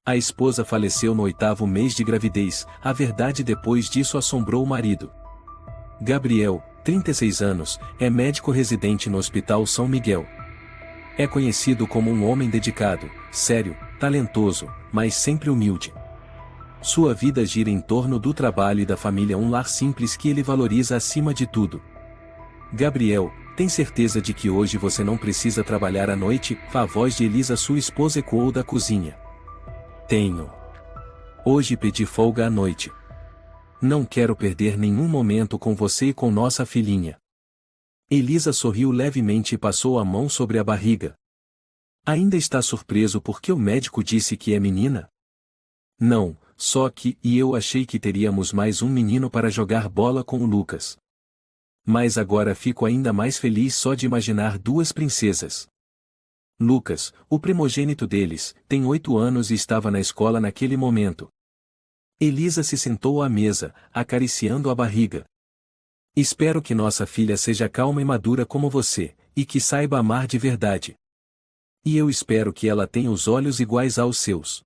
A esposa faleceu no 8º mês de gravidez, a verdade depois disso assombrou o marido. Gabriel, 36 anos, é médico residente no Hospital São Miguel. É conhecido como um homem dedicado, sério, talentoso, mas sempre humilde. Sua vida gira em torno do trabalho e da família, um lar simples que ele valoriza acima de tudo. Gabriel, tem certeza de que hoje você não precisa trabalhar à noite? A voz de Elisa, sua esposa, ecoou da cozinha. Tenho. Hoje pedi folga à noite. Não quero perder nenhum momento com você e com nossa filhinha. Elisa sorriu levemente e passou a mão sobre a barriga. Ainda está surpreso porque o médico disse que é menina? Não, só que eu achei que teríamos mais um menino para jogar bola com o Lucas. Mas agora fico ainda mais feliz só de imaginar 2 princesas. Lucas, o primogênito deles, tem 8 anos e estava na escola naquele momento. Elisa se sentou à mesa, acariciando a barriga. Espero que nossa filha seja calma e madura como você, e que saiba amar de verdade. E eu espero que ela tenha os olhos iguais aos seus.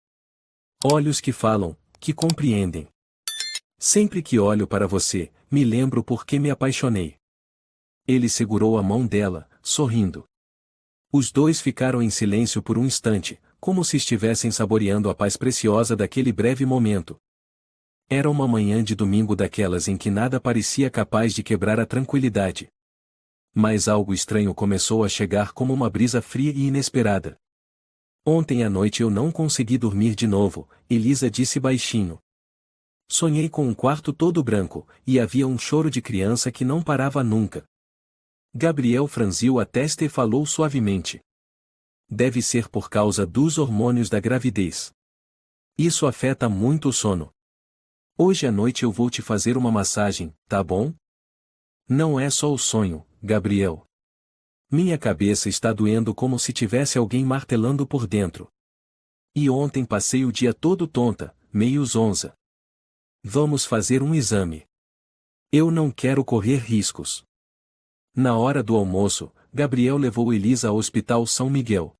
Olhos que falam, que compreendem. Sempre que olho para você, me lembro por que me apaixonei. Ele segurou a mão dela, sorrindo. Os dois ficaram em silêncio por um instante, como se estivessem saboreando a paz preciosa daquele breve momento. Era uma manhã de domingo daquelas em que nada parecia capaz de quebrar a tranquilidade. Mas algo estranho começou a chegar como uma brisa fria e inesperada. Ontem à noite eu não consegui dormir de novo, Elisa disse baixinho. Sonhei com um quarto todo branco, e havia um choro de criança que não parava nunca. Gabriel franziu a testa e falou suavemente. Deve ser por causa dos hormônios da gravidez. Isso afeta muito o sono. Hoje à noite eu vou te fazer uma massagem, tá bom? Não é só o sonho, Gabriel. Minha cabeça está doendo como se tivesse alguém martelando por dentro. E ontem passei o dia todo tonta, meio zonza. Vamos fazer um exame. Eu não quero correr riscos. Na hora do almoço, Gabriel levou Elisa ao Hospital São Miguel.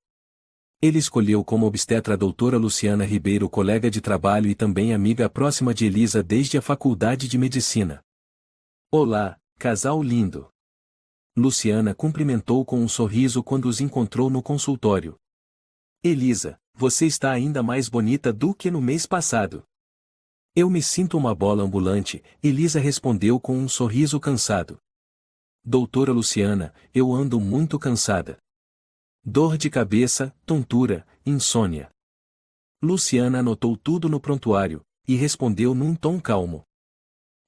Ele escolheu como obstetra a doutora Luciana Ribeiro, colega de trabalho e também amiga próxima de Elisa desde a faculdade de medicina. Olá, casal lindo. Luciana cumprimentou com um sorriso quando os encontrou no consultório. Elisa, você está ainda mais bonita do que no mês passado. Eu me sinto uma bola ambulante, Elisa respondeu com um sorriso cansado. Doutora Luciana, eu ando muito cansada. Dor de cabeça, tontura, insônia. Luciana anotou tudo no prontuário, e respondeu num tom calmo.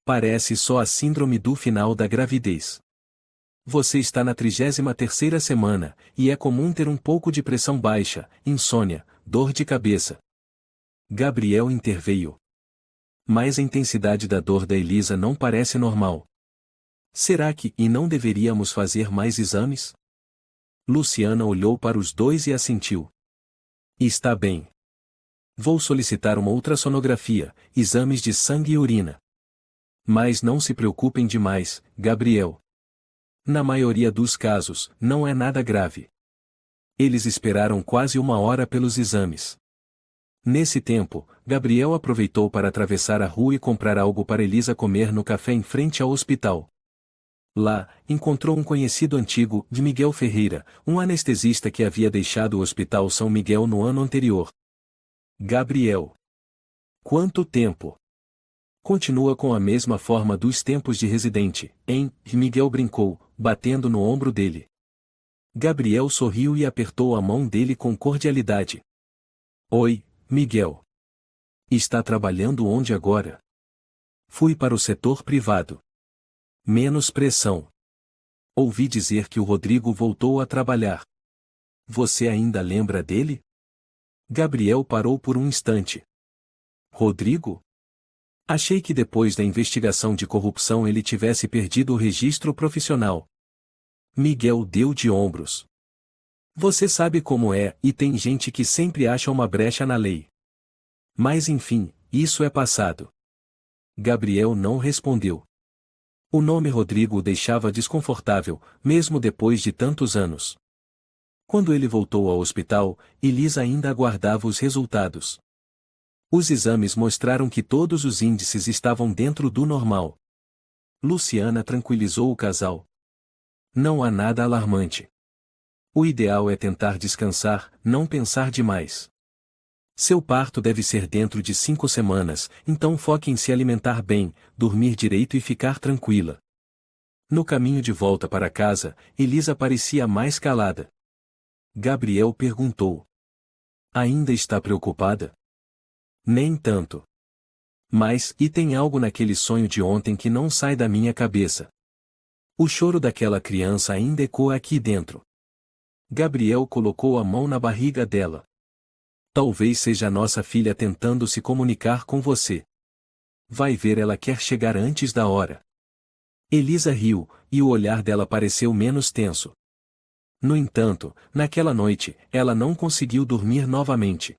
Parece só a síndrome do final da gravidez. Você está na 33ª semana, e é comum ter um pouco de pressão baixa, insônia, dor de cabeça. Gabriel interveio. Mas a intensidade da dor da Elisa não parece normal. Será que não deveríamos fazer mais exames? Luciana olhou para os dois e assentiu. Está bem. Vou solicitar uma ultrassonografia, exames de sangue e urina. Mas não se preocupem demais, Gabriel. Na maioria dos casos, não é nada grave. Eles esperaram quase 1 hora pelos exames. Nesse tempo, Gabriel aproveitou para atravessar a rua e comprar algo para Elisa comer no café em frente ao hospital. Lá, encontrou um conhecido antigo, de Miguel Ferreira, um anestesista que havia deixado o Hospital São Miguel no ano anterior. Gabriel. Quanto tempo? Continua com a mesma forma dos tempos de residente, hein? Miguel brincou, batendo no ombro dele. Gabriel sorriu e apertou a mão dele com cordialidade. Oi, Miguel. Está trabalhando onde agora? Fui para o setor privado. Menos pressão. Ouvi dizer que o Rodrigo voltou a trabalhar. Você ainda lembra dele? Gabriel parou por um instante. Rodrigo? Achei que depois da investigação de corrupção ele tivesse perdido o registro profissional. Miguel deu de ombros. Você sabe como é, e tem gente que sempre acha uma brecha na lei. Mas enfim, isso é passado. Gabriel não respondeu. O nome Rodrigo o deixava desconfortável, mesmo depois de tantos anos. Quando ele voltou ao hospital, Elisa ainda aguardava os resultados. Os exames mostraram que todos os índices estavam dentro do normal. Luciana tranquilizou o casal. Não há nada alarmante. O ideal é tentar descansar, não pensar demais. Seu parto deve ser dentro de 5 semanas, então foque em se alimentar bem, dormir direito e ficar tranquila. No caminho de volta para casa, Elisa parecia mais calada. Gabriel perguntou. Ainda está preocupada? Nem tanto. Mas, e tem algo naquele sonho de ontem que não sai da minha cabeça. O choro daquela criança ainda ecoa aqui dentro. Gabriel colocou a mão na barriga dela. Talvez seja nossa filha tentando se comunicar com você. Vai ver, ela quer chegar antes da hora. Elisa riu, e o olhar dela pareceu menos tenso. No entanto, naquela noite, ela não conseguiu dormir novamente.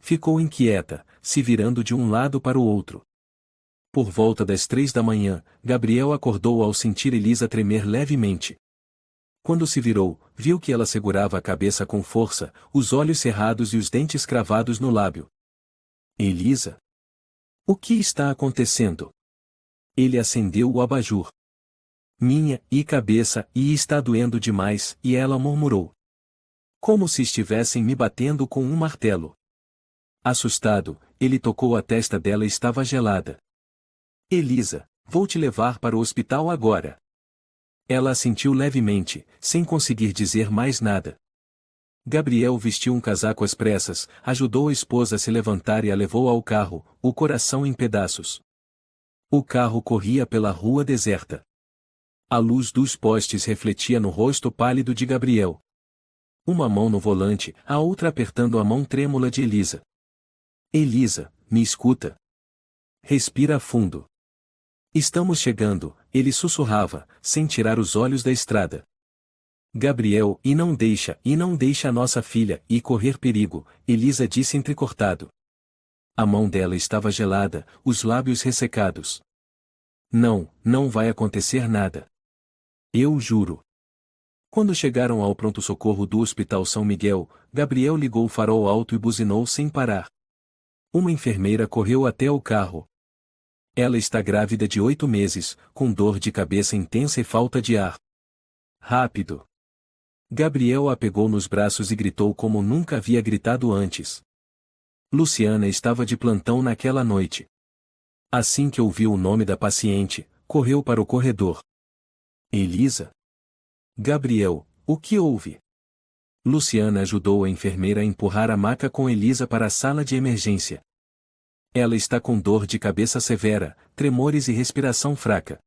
Ficou inquieta, se virando de um lado para o outro. Por volta das 3 da manhã, Gabriel acordou ao sentir Elisa tremer levemente. Quando se virou, viu que ela segurava a cabeça com força, os olhos cerrados e os dentes cravados no lábio. Elisa? O que está acontecendo? Ele acendeu o abajur. Minha cabeça está doendo demais, e ela murmurou. Como se estivessem me batendo com um martelo. Assustado, ele tocou a testa dela e estava gelada. Elisa, vou te levar para o hospital agora. Ela assentiu levemente, sem conseguir dizer mais nada. Gabriel vestiu um casaco às pressas, ajudou a esposa a se levantar e a levou ao carro, o coração em pedaços. O carro corria pela rua deserta. A luz dos postes refletia no rosto pálido de Gabriel. Uma mão no volante, a outra apertando a mão trêmula de Elisa. Elisa, me escuta. Respira fundo. Estamos chegando, ele sussurrava, sem tirar os olhos da estrada. Gabriel, e não deixa a nossa filha correr perigo, Elisa disse entrecortado. A mão dela estava gelada, os lábios ressecados. Não vai acontecer nada. Eu juro. Quando chegaram ao pronto-socorro do Hospital São Miguel, Gabriel ligou o farol alto e buzinou sem parar. Uma enfermeira correu até o carro. Ela está grávida de 8 meses, com dor de cabeça intensa e falta de ar. Rápido! Gabriel a pegou nos braços e gritou como nunca havia gritado antes. Luciana estava de plantão naquela noite. Assim que ouviu o nome da paciente, correu para o corredor. Elisa? Gabriel, o que houve? Luciana ajudou a enfermeira a empurrar a maca com Elisa para a sala de emergência. Ela está com dor de cabeça severa, tremores e respiração fraca.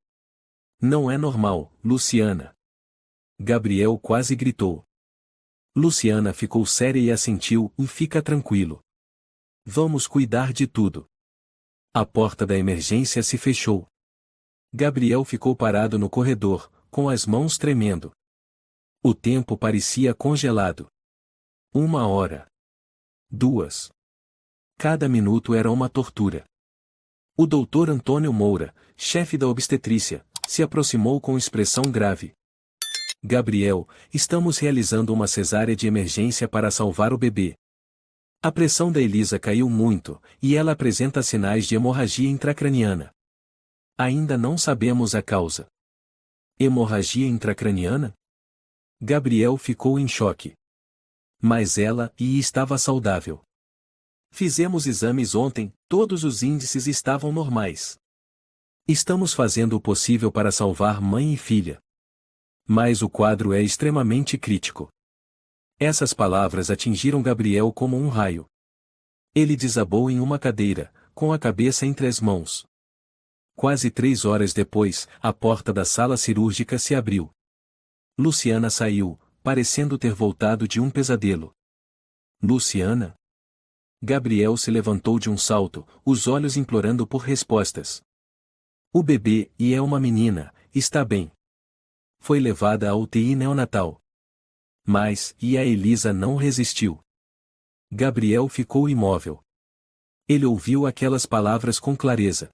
Não é normal, Luciana. Gabriel quase gritou. Luciana ficou séria e assentiu, fica tranquilo. Vamos cuidar de tudo. A porta da emergência se fechou. Gabriel ficou parado no corredor, com as mãos tremendo. O tempo parecia congelado. 1 hora. 2. Cada minuto era uma tortura. O doutor Antônio Moura, chefe da obstetrícia, se aproximou com expressão grave. Gabriel, estamos realizando uma cesárea de emergência para salvar o bebê. A pressão da Elisa caiu muito, e ela apresenta sinais de hemorragia intracraniana. Ainda não sabemos a causa. Hemorragia intracraniana? Gabriel ficou em choque. Mas ela estava saudável. Fizemos exames ontem, todos os índices estavam normais. Estamos fazendo o possível para salvar mãe e filha. Mas o quadro é extremamente crítico. Essas palavras atingiram Gabriel como um raio. Ele desabou em uma cadeira, com a cabeça entre as mãos. Quase 3 horas depois, a porta da sala cirúrgica se abriu. Luciana saiu, parecendo ter voltado de um pesadelo. Luciana? Gabriel se levantou de um salto, os olhos implorando por respostas. O bebê, é uma menina, está bem. Foi levada à UTI neonatal. Mas, a Elisa não resistiu. Gabriel ficou imóvel. Ele ouviu aquelas palavras com clareza.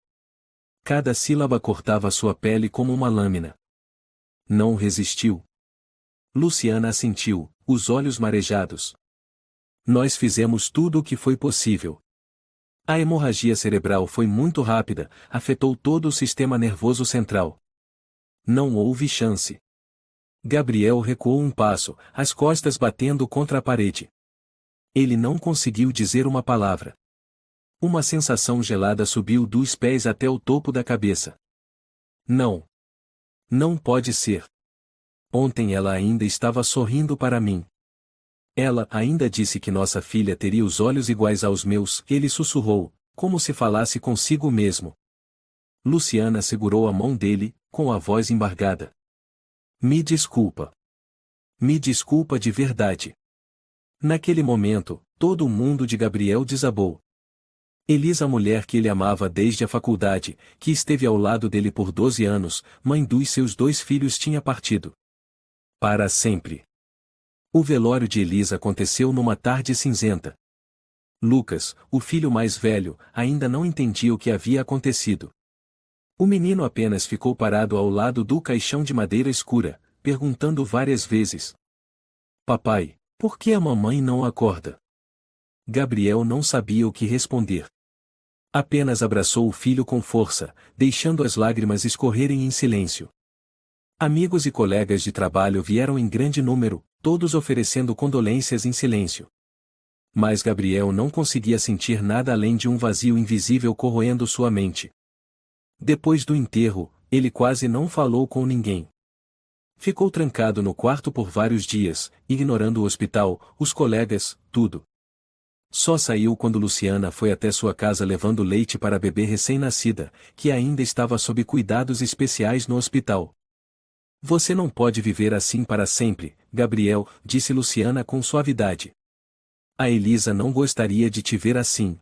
Cada sílaba cortava sua pele como uma lâmina. Não resistiu. Luciana assentiu, os olhos marejados. Nós fizemos tudo o que foi possível. A hemorragia cerebral foi muito rápida, afetou todo o sistema nervoso central. Não houve chance. Gabriel recuou um passo, as costas batendo contra a parede. Ele não conseguiu dizer uma palavra. Uma sensação gelada subiu dos pés até o topo da cabeça. Não. Não pode ser. Ontem ela ainda estava sorrindo para mim. Ela ainda disse que nossa filha teria os olhos iguais aos meus, ele sussurrou, como se falasse consigo mesmo. Luciana segurou a mão dele, com a voz embargada. Me desculpa. Me desculpa de verdade. Naquele momento, todo o mundo de Gabriel desabou. Elisa, a mulher que ele amava desde a faculdade, que esteve ao lado dele por 12 anos, mãe dos seus 2 filhos, tinha partido. Para sempre. O velório de Elisa aconteceu numa tarde cinzenta. Lucas, o filho mais velho, ainda não entendia o que havia acontecido. O menino apenas ficou parado ao lado do caixão de madeira escura, perguntando várias vezes: Papai, por que a mamãe não acorda? Gabriel não sabia o que responder. Apenas abraçou o filho com força, deixando as lágrimas escorrerem em silêncio. Amigos e colegas de trabalho vieram em grande número, todos oferecendo condolências em silêncio. Mas Gabriel não conseguia sentir nada além de um vazio invisível corroendo sua mente. Depois do enterro, ele quase não falou com ninguém. Ficou trancado no quarto por vários dias, ignorando o hospital, os colegas, tudo. Só saiu quando Luciana foi até sua casa levando leite para a bebê recém-nascida, que ainda estava sob cuidados especiais no hospital. Você não pode viver assim para sempre, Gabriel, disse Luciana com suavidade. A Elisa não gostaria de te ver assim.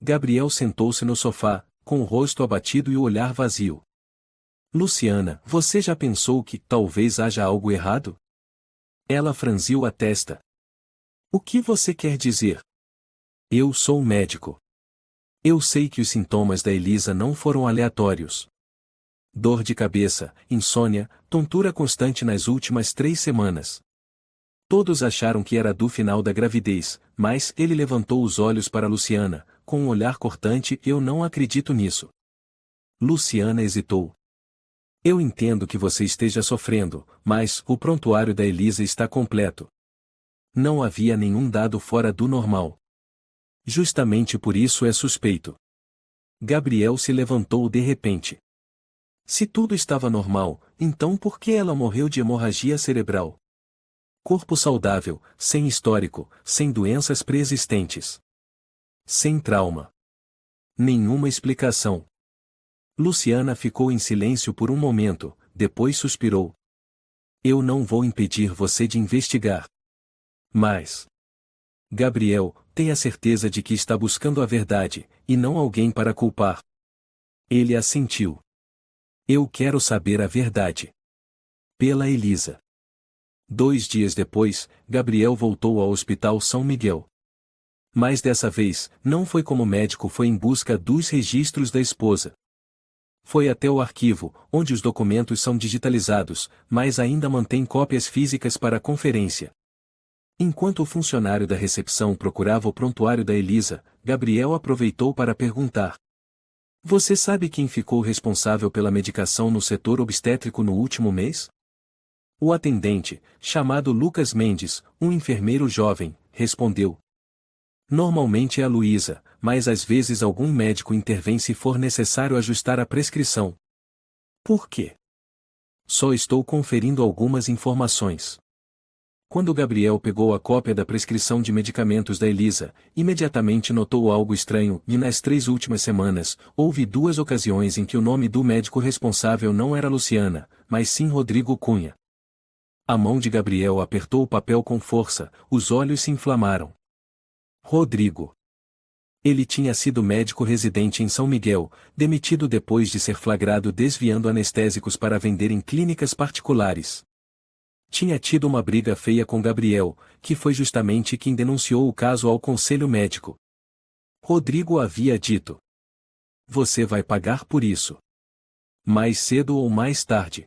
Gabriel sentou-se no sofá, com o rosto abatido e o olhar vazio. Luciana, você já pensou que talvez haja algo errado? Ela franziu a testa. O que você quer dizer? Eu sou médico. Eu sei que os sintomas da Elisa não foram aleatórios. Dor de cabeça, insônia, tontura constante nas últimas 3 semanas. Todos acharam que era do final da gravidez, mas ele levantou os olhos para Luciana, com um olhar cortante. Eu não acredito nisso. Luciana hesitou. Eu entendo que você esteja sofrendo, mas o prontuário da Elisa está completo. Não havia nenhum dado fora do normal. Justamente por isso é suspeito. Gabriel se levantou de repente. Se tudo estava normal, então por que ela morreu de hemorragia cerebral? Corpo saudável, sem histórico, sem doenças pré-existentes. Sem trauma. Nenhuma explicação. Luciana ficou em silêncio por um momento, depois suspirou. Eu não vou impedir você de investigar. Mas... Gabriel, tenha certeza de que está buscando a verdade, e não alguém para culpar. Ele assentiu. Eu quero saber a verdade. Pela Elisa. 2 dias depois, Gabriel voltou ao Hospital São Miguel. Mas dessa vez, não foi como médico, foi em busca dos registros da esposa. Foi até o arquivo, onde os documentos são digitalizados, mas ainda mantém cópias físicas para conferência. Enquanto o funcionário da recepção procurava o prontuário da Elisa, Gabriel aproveitou para perguntar: Você sabe quem ficou responsável pela medicação no setor obstétrico no último mês? O atendente, chamado Lucas Mendes, um enfermeiro jovem, respondeu. Normalmente é a Luísa, mas às vezes algum médico intervém se for necessário ajustar a prescrição. Por quê? Só estou conferindo algumas informações. Quando Gabriel pegou a cópia da prescrição de medicamentos da Elisa, imediatamente notou algo estranho, e nas 3 últimas semanas, houve 2 ocasiões em que o nome do médico responsável não era Luciana, mas sim Rodrigo Cunha. A mão de Gabriel apertou o papel com força, os olhos se inflamaram. Rodrigo. Ele tinha sido médico residente em São Miguel, demitido depois de ser flagrado desviando anestésicos para vender em clínicas particulares. Tinha tido uma briga feia com Gabriel, que foi justamente quem denunciou o caso ao conselho médico. Rodrigo havia dito: Você vai pagar por isso. Mais cedo ou mais tarde.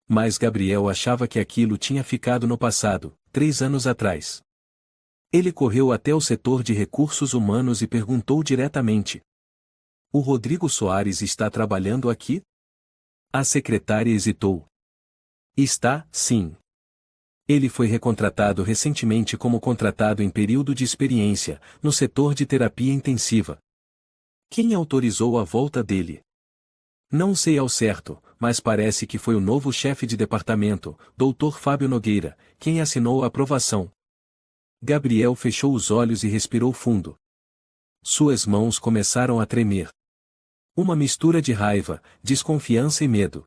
Mas Gabriel achava que aquilo tinha ficado no passado, 3 anos atrás. Ele correu até o setor de recursos humanos e perguntou diretamente: "O Rodrigo Soares está trabalhando aqui?" A secretária hesitou. "Está, sim. Ele foi recontratado recentemente como contratado em período de experiência, no setor de terapia intensiva." "Quem autorizou a volta dele?" "Não sei ao certo, mas parece que foi o novo chefe de departamento, Dr. Fábio Nogueira, quem assinou a aprovação." Gabriel fechou os olhos e respirou fundo. Suas mãos começaram a tremer. Uma mistura de raiva, desconfiança e medo.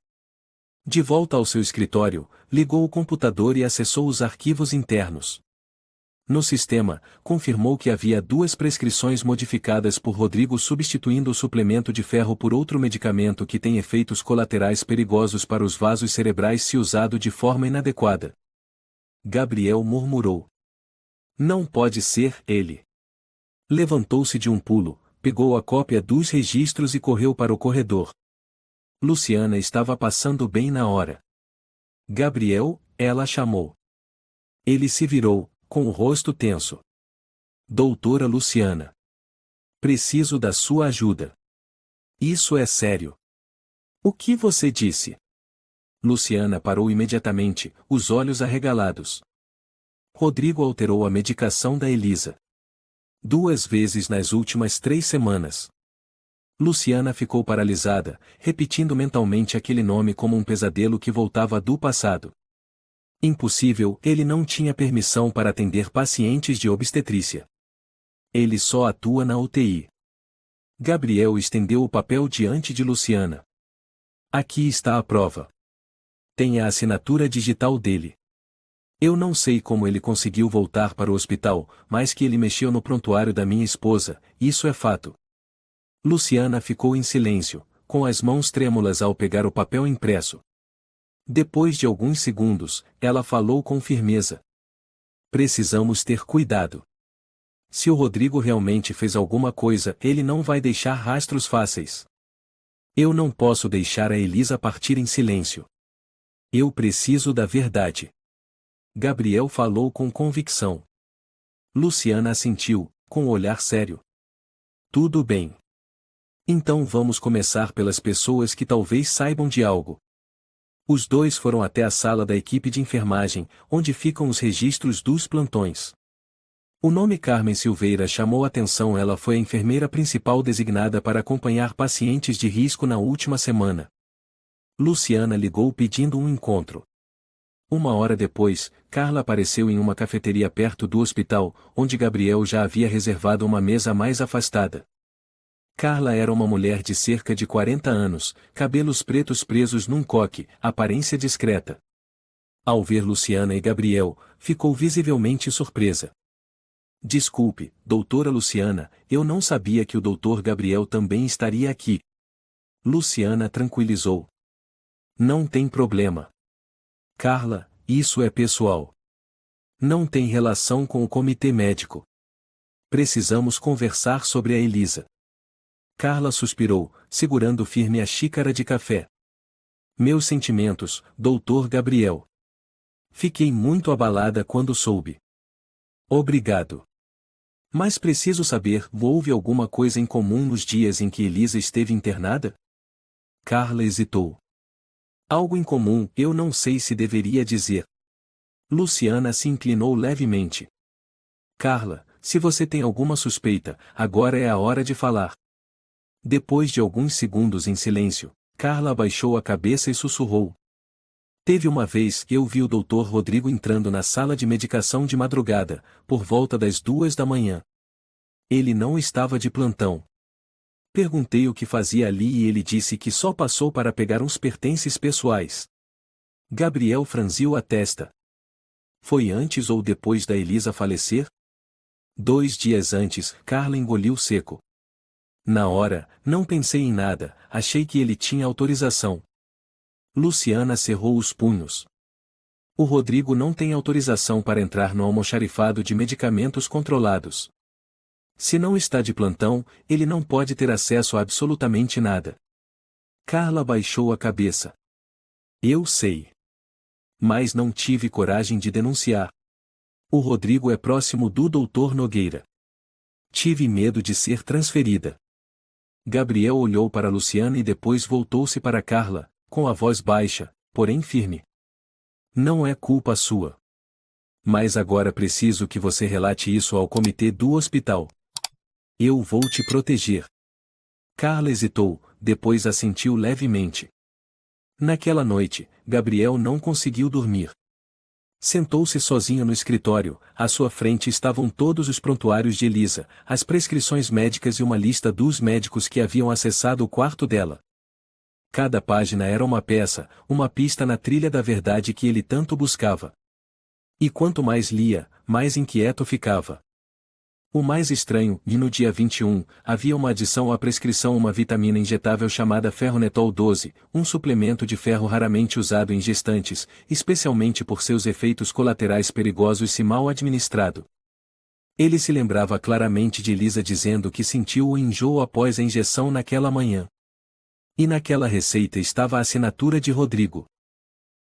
De volta ao seu escritório, ligou o computador e acessou os arquivos internos. No sistema, confirmou que havia 2 prescrições modificadas por Rodrigo substituindo o suplemento de ferro por outro medicamento que tem efeitos colaterais perigosos para os vasos cerebrais se usado de forma inadequada. Gabriel murmurou: "Não pode ser ele." Levantou-se de um pulo, pegou a cópia dos registros e correu para o corredor. Luciana estava passando bem na hora. "Gabriel", ela chamou. Ele se virou, com o rosto tenso. "Doutora Luciana. Preciso da sua ajuda. Isso é sério." "O que você disse?" Luciana parou imediatamente, os olhos arregalados. "Rodrigo alterou a medicação da Elisa. 2 vezes nas últimas 3 semanas." Luciana ficou paralisada, repetindo mentalmente aquele nome como um pesadelo que voltava do passado. Impossível, ele não tinha permissão para atender pacientes de obstetrícia. Ele só atua na UTI. Gabriel estendeu o papel diante de Luciana. "Aqui está a prova. Tem a assinatura digital dele. Eu não sei como ele conseguiu voltar para o hospital, mas que ele mexeu no prontuário da minha esposa, isso é fato." Luciana ficou em silêncio, com as mãos trêmulas ao pegar o papel impresso. Depois de alguns segundos, ela falou com firmeza: "Precisamos ter cuidado. Se o Rodrigo realmente fez alguma coisa, ele não vai deixar rastros fáceis. Eu não posso deixar a Elisa partir em silêncio. Eu preciso da verdade." Gabriel falou com convicção. Luciana assentiu, com o olhar sério. "Tudo bem. Então vamos começar pelas pessoas que talvez saibam de algo." Os 2 foram até a sala da equipe de enfermagem, onde ficam os registros dos plantões. O nome Carmen Silveira chamou a atenção. Ela foi a enfermeira principal designada para acompanhar pacientes de risco na última semana. Luciana ligou pedindo um encontro. 1 hora depois, Carla apareceu em uma cafeteria perto do hospital, onde Gabriel já havia reservado uma mesa mais afastada. Carla era uma mulher de cerca de 40 anos, cabelos pretos presos num coque, aparência discreta. Ao ver Luciana e Gabriel, ficou visivelmente surpresa. "Desculpe, doutora Luciana, eu não sabia que o doutor Gabriel também estaria aqui." Luciana tranquilizou. "Não tem problema. Carla, isso é pessoal. Não tem relação com o comitê médico. Precisamos conversar sobre a Elisa." Carla suspirou, segurando firme a xícara de café. "Meus sentimentos, doutor Gabriel. Fiquei muito abalada quando soube." "Obrigado. Mas preciso saber, houve alguma coisa em comum nos dias em que Elisa esteve internada?" Carla hesitou. "Algo em comum, eu não sei se deveria dizer." Luciana se inclinou levemente. "Carla, se você tem alguma suspeita, agora é a hora de falar." Depois de alguns segundos em silêncio, Carla abaixou a cabeça e sussurrou: "Teve uma vez que eu vi o Dr. Rodrigo entrando na sala de medicação de madrugada, por volta das 2 da manhã. Ele não estava de plantão. Perguntei o que fazia ali e ele disse que só passou para pegar uns pertences pessoais." Gabriel franziu a testa. "Foi antes ou depois da Elisa falecer?" 2 dias antes, Carla engoliu seco. "Na hora, não pensei em nada, achei que ele tinha autorização." Luciana cerrou os punhos. "O Rodrigo não tem autorização para entrar no almoxarifado de medicamentos controlados. Se não está de plantão, ele não pode ter acesso a absolutamente nada." Carla baixou a cabeça. "Eu sei. Mas não tive coragem de denunciar." O Rodrigo é próximo do Dr. Nogueira. Tive medo de ser transferida. Gabriel olhou para Luciana e depois voltou-se para Carla, com a voz baixa, porém firme. Não é culpa sua. Mas agora preciso que você relate isso ao comitê do hospital. Eu vou te proteger. Carla hesitou, depois assentiu levemente. Naquela noite, Gabriel não conseguiu dormir. Sentou-se sozinho no escritório, à sua frente estavam todos os prontuários de Elisa, as prescrições médicas e uma lista dos médicos que haviam acessado o quarto dela. Cada página era uma peça, uma pista na trilha da verdade que ele tanto buscava. E quanto mais lia, mais inquieto ficava. O mais estranho, e no dia 21, havia uma adição à prescrição, uma vitamina injetável chamada Ferronetol 12, um suplemento de ferro raramente usado em gestantes, especialmente por seus efeitos colaterais perigosos se mal administrado. Ele se lembrava claramente de Elisa dizendo que sentiu o enjoo após a injeção naquela manhã. E naquela receita estava a assinatura de Rodrigo.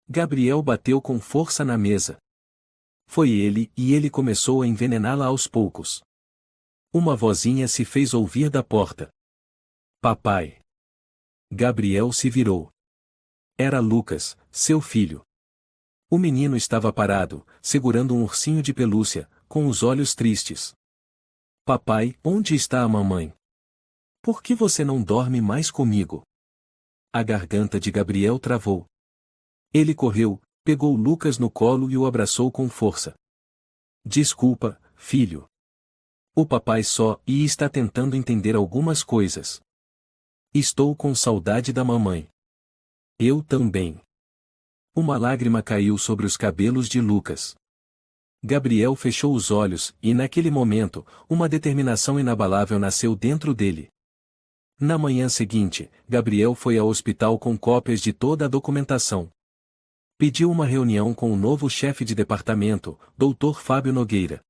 Gabriel bateu com força na mesa. Foi ele, e ele começou a envenená-la aos poucos. Uma vozinha se fez ouvir da porta. Papai. Gabriel se virou. Era Lucas, seu filho. O menino estava parado, segurando um ursinho de pelúcia, com os olhos tristes. Papai, onde está a mamãe? Por que você não dorme mais comigo? A garganta de Gabriel travou. Ele correu, pegou Lucas no colo e o abraçou com força. Desculpa, filho. O papai só está tentando entender algumas coisas. Estou com saudade da mamãe. Eu também. Uma lágrima caiu sobre os cabelos de Lucas. Gabriel fechou os olhos, e naquele momento, uma determinação inabalável nasceu dentro dele. Na manhã seguinte, Gabriel foi ao hospital com cópias de toda a documentação. Pediu uma reunião com o novo chefe de departamento, Dr. Fábio Nogueira.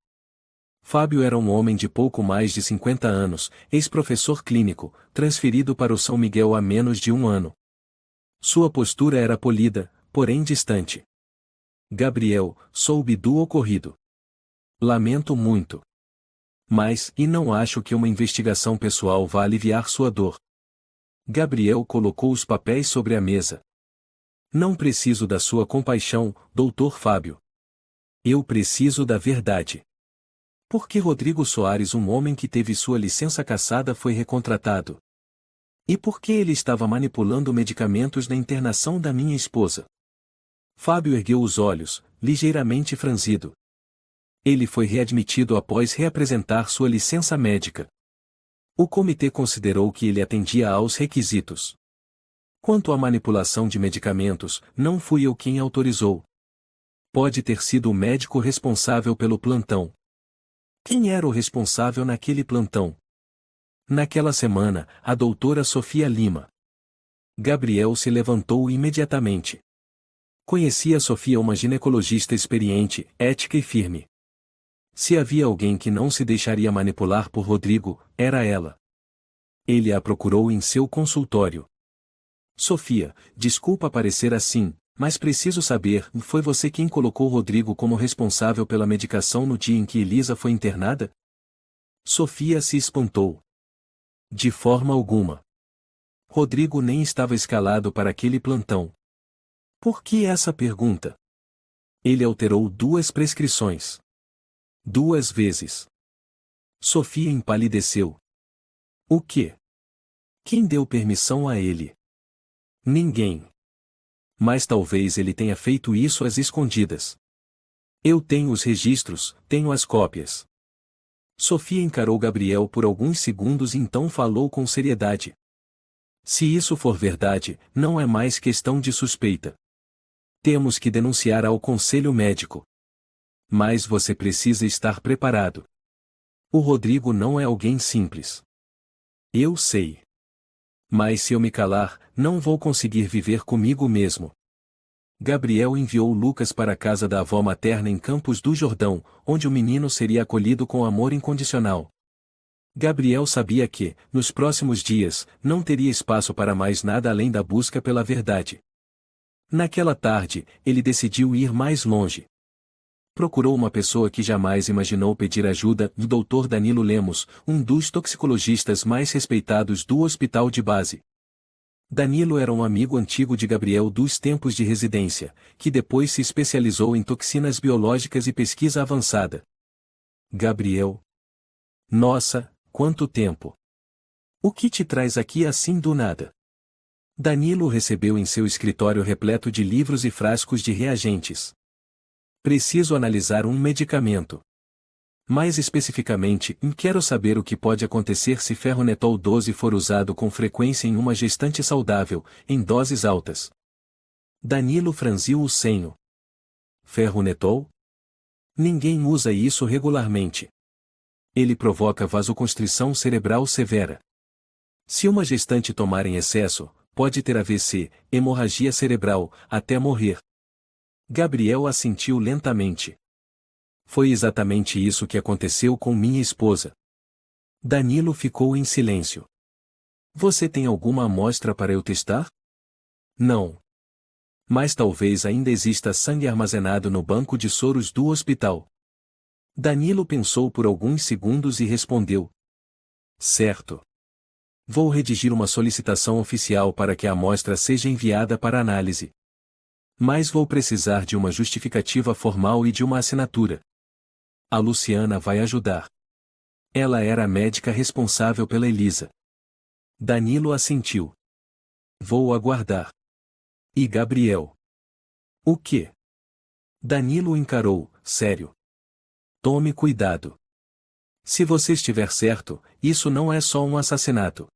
Fábio era um homem de pouco mais de 50 anos, ex-professor clínico, transferido para o São Miguel há menos de um ano. Sua postura era polida, porém distante. Gabriel, soube do ocorrido. Lamento muito. Mas, e não acho que uma investigação pessoal vá aliviar sua dor. Gabriel colocou os papéis sobre a mesa. Não preciso da sua compaixão, Dr. Fábio. Eu preciso da verdade. Por que Rodrigo Soares, um homem que teve sua licença cassada, foi recontratado? E por que ele estava manipulando medicamentos na internação da minha esposa? Fábio ergueu os olhos, ligeiramente franzido. Ele foi readmitido após reapresentar sua licença médica. O comitê considerou que ele atendia aos requisitos. Quanto à manipulação de medicamentos, não fui eu quem autorizou. Pode ter sido o médico responsável pelo plantão. Quem era o responsável naquele plantão? Naquela semana, a doutora Sofia Lima. Gabriel se levantou imediatamente. Conhecia Sofia, uma ginecologista experiente, ética e firme. Se havia alguém que não se deixaria manipular por Rodrigo, era ela. Ele a procurou em seu consultório. Sofia, desculpa parecer assim, mas preciso saber, foi você quem colocou Rodrigo como responsável pela medicação no dia em que Elisa foi internada? Sofia se espantou. De forma alguma. Rodrigo nem estava escalado para aquele plantão. Por que essa pergunta? Ele alterou 2 prescrições. 2 vezes. Sofia empalideceu. O quê? Quem deu permissão a ele? Ninguém. Mas talvez ele tenha feito isso às escondidas. Eu tenho os registros, tenho as cópias. Sofia encarou Gabriel por alguns segundos e então falou com seriedade. Se isso for verdade, não é mais questão de suspeita. Temos que denunciar ao conselho médico. Mas você precisa estar preparado. O Rodrigo não é alguém simples. Eu sei. Mas se eu me calar, não vou conseguir viver comigo mesmo. Gabriel enviou Lucas para a casa da avó materna em Campos do Jordão, onde o menino seria acolhido com amor incondicional. Gabriel sabia que, nos próximos dias, não teria espaço para mais nada além da busca pela verdade. Naquela tarde, ele decidiu ir mais longe. Procurou uma pessoa que jamais imaginou pedir ajuda, o Dr. Danilo Lemos, um dos toxicologistas mais respeitados do hospital de base. Danilo era um amigo antigo de Gabriel dos tempos de residência, que depois se especializou em toxinas biológicas e pesquisa avançada. Gabriel. Nossa, quanto tempo! O que te traz aqui assim do nada? Danilo o recebeu em seu escritório repleto de livros e frascos de reagentes. Preciso analisar um medicamento. Mais especificamente, quero saber o que pode acontecer se ferronetol 12 for usado com frequência em uma gestante saudável, em doses altas. Danilo franziu o senho. Ferronetol? Ninguém usa isso regularmente. Ele provoca vasoconstrição cerebral severa. Se uma gestante tomar em excesso, pode ter AVC, hemorragia cerebral, até morrer. Gabriel assentiu lentamente. Foi exatamente isso que aconteceu com minha esposa. Danilo ficou em silêncio. Você tem alguma amostra para eu testar? Não. Mas talvez ainda exista sangue armazenado no banco de soros do hospital. Danilo pensou por alguns segundos e respondeu. Certo. Vou redigir uma solicitação oficial para que a amostra seja enviada para análise. Mas vou precisar de uma justificativa formal e de uma assinatura. A Luciana vai ajudar. Ela era a médica responsável pela Elisa. Danilo assentiu. Vou aguardar. E Gabriel? O quê? Danilo encarou, sério. Tome cuidado. Se você estiver certo, isso não é só um assassinato.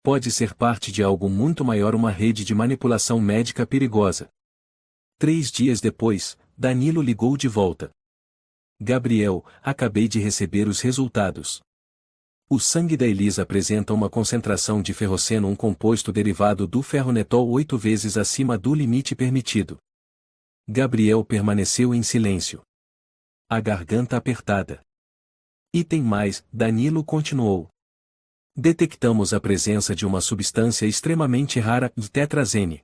Pode ser parte de algo muito maior, uma rede de manipulação médica perigosa. 3 dias depois, Danilo ligou de volta. Gabriel, acabei de receber os resultados. O sangue da Elisa apresenta uma concentração de ferroceno, um composto derivado do ferronetol 8 vezes acima do limite permitido. Gabriel permaneceu em silêncio. A garganta apertada. E tem mais, Danilo continuou. Detectamos a presença de uma substância extremamente rara, tetrazene.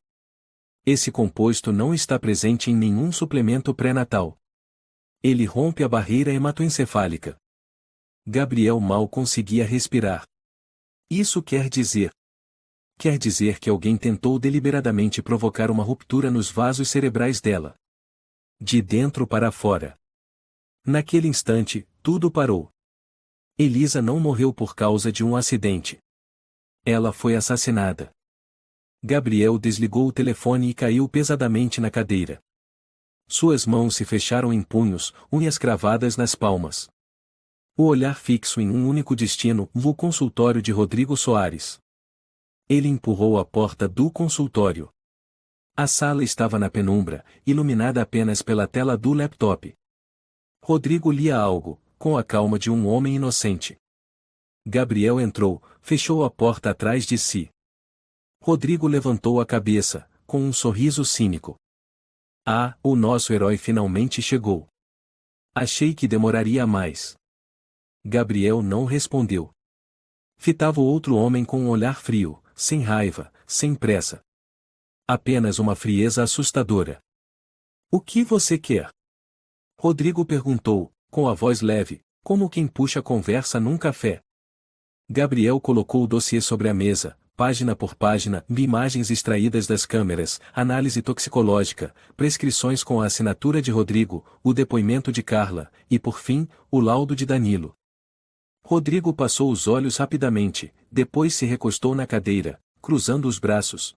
Esse composto não está presente em nenhum suplemento pré-natal. Ele rompe a barreira hematoencefálica. Gabriel mal conseguia respirar. Isso quer dizer... Quer dizer que alguém tentou deliberadamente provocar uma ruptura nos vasos cerebrais dela. De dentro para fora. Naquele instante, tudo parou. Elisa não morreu por causa de um acidente. Ela foi assassinada. Gabriel desligou o telefone e caiu pesadamente na cadeira. Suas mãos se fecharam em punhos, unhas cravadas nas palmas. O olhar fixo em um único destino, o consultório de Rodrigo Soares. Ele empurrou a porta do consultório. A sala estava na penumbra, iluminada apenas pela tela do laptop. Rodrigo lia algo, com a calma de um homem inocente. Gabriel entrou, fechou a porta atrás de si. Rodrigo levantou a cabeça, com um sorriso cínico. Ah, o nosso herói finalmente chegou. Achei que demoraria mais. Gabriel não respondeu. Fitava o outro homem com um olhar frio, sem raiva, sem pressa. Apenas uma frieza assustadora. O que você quer? Rodrigo perguntou, com a voz leve, como quem puxa conversa num café. Gabriel colocou o dossiê sobre a mesa, página por página, imagens extraídas das câmeras, análise toxicológica, prescrições com a assinatura de Rodrigo, o depoimento de Carla, e por fim, o laudo de Danilo. Rodrigo passou os olhos rapidamente, depois se recostou na cadeira, cruzando os braços.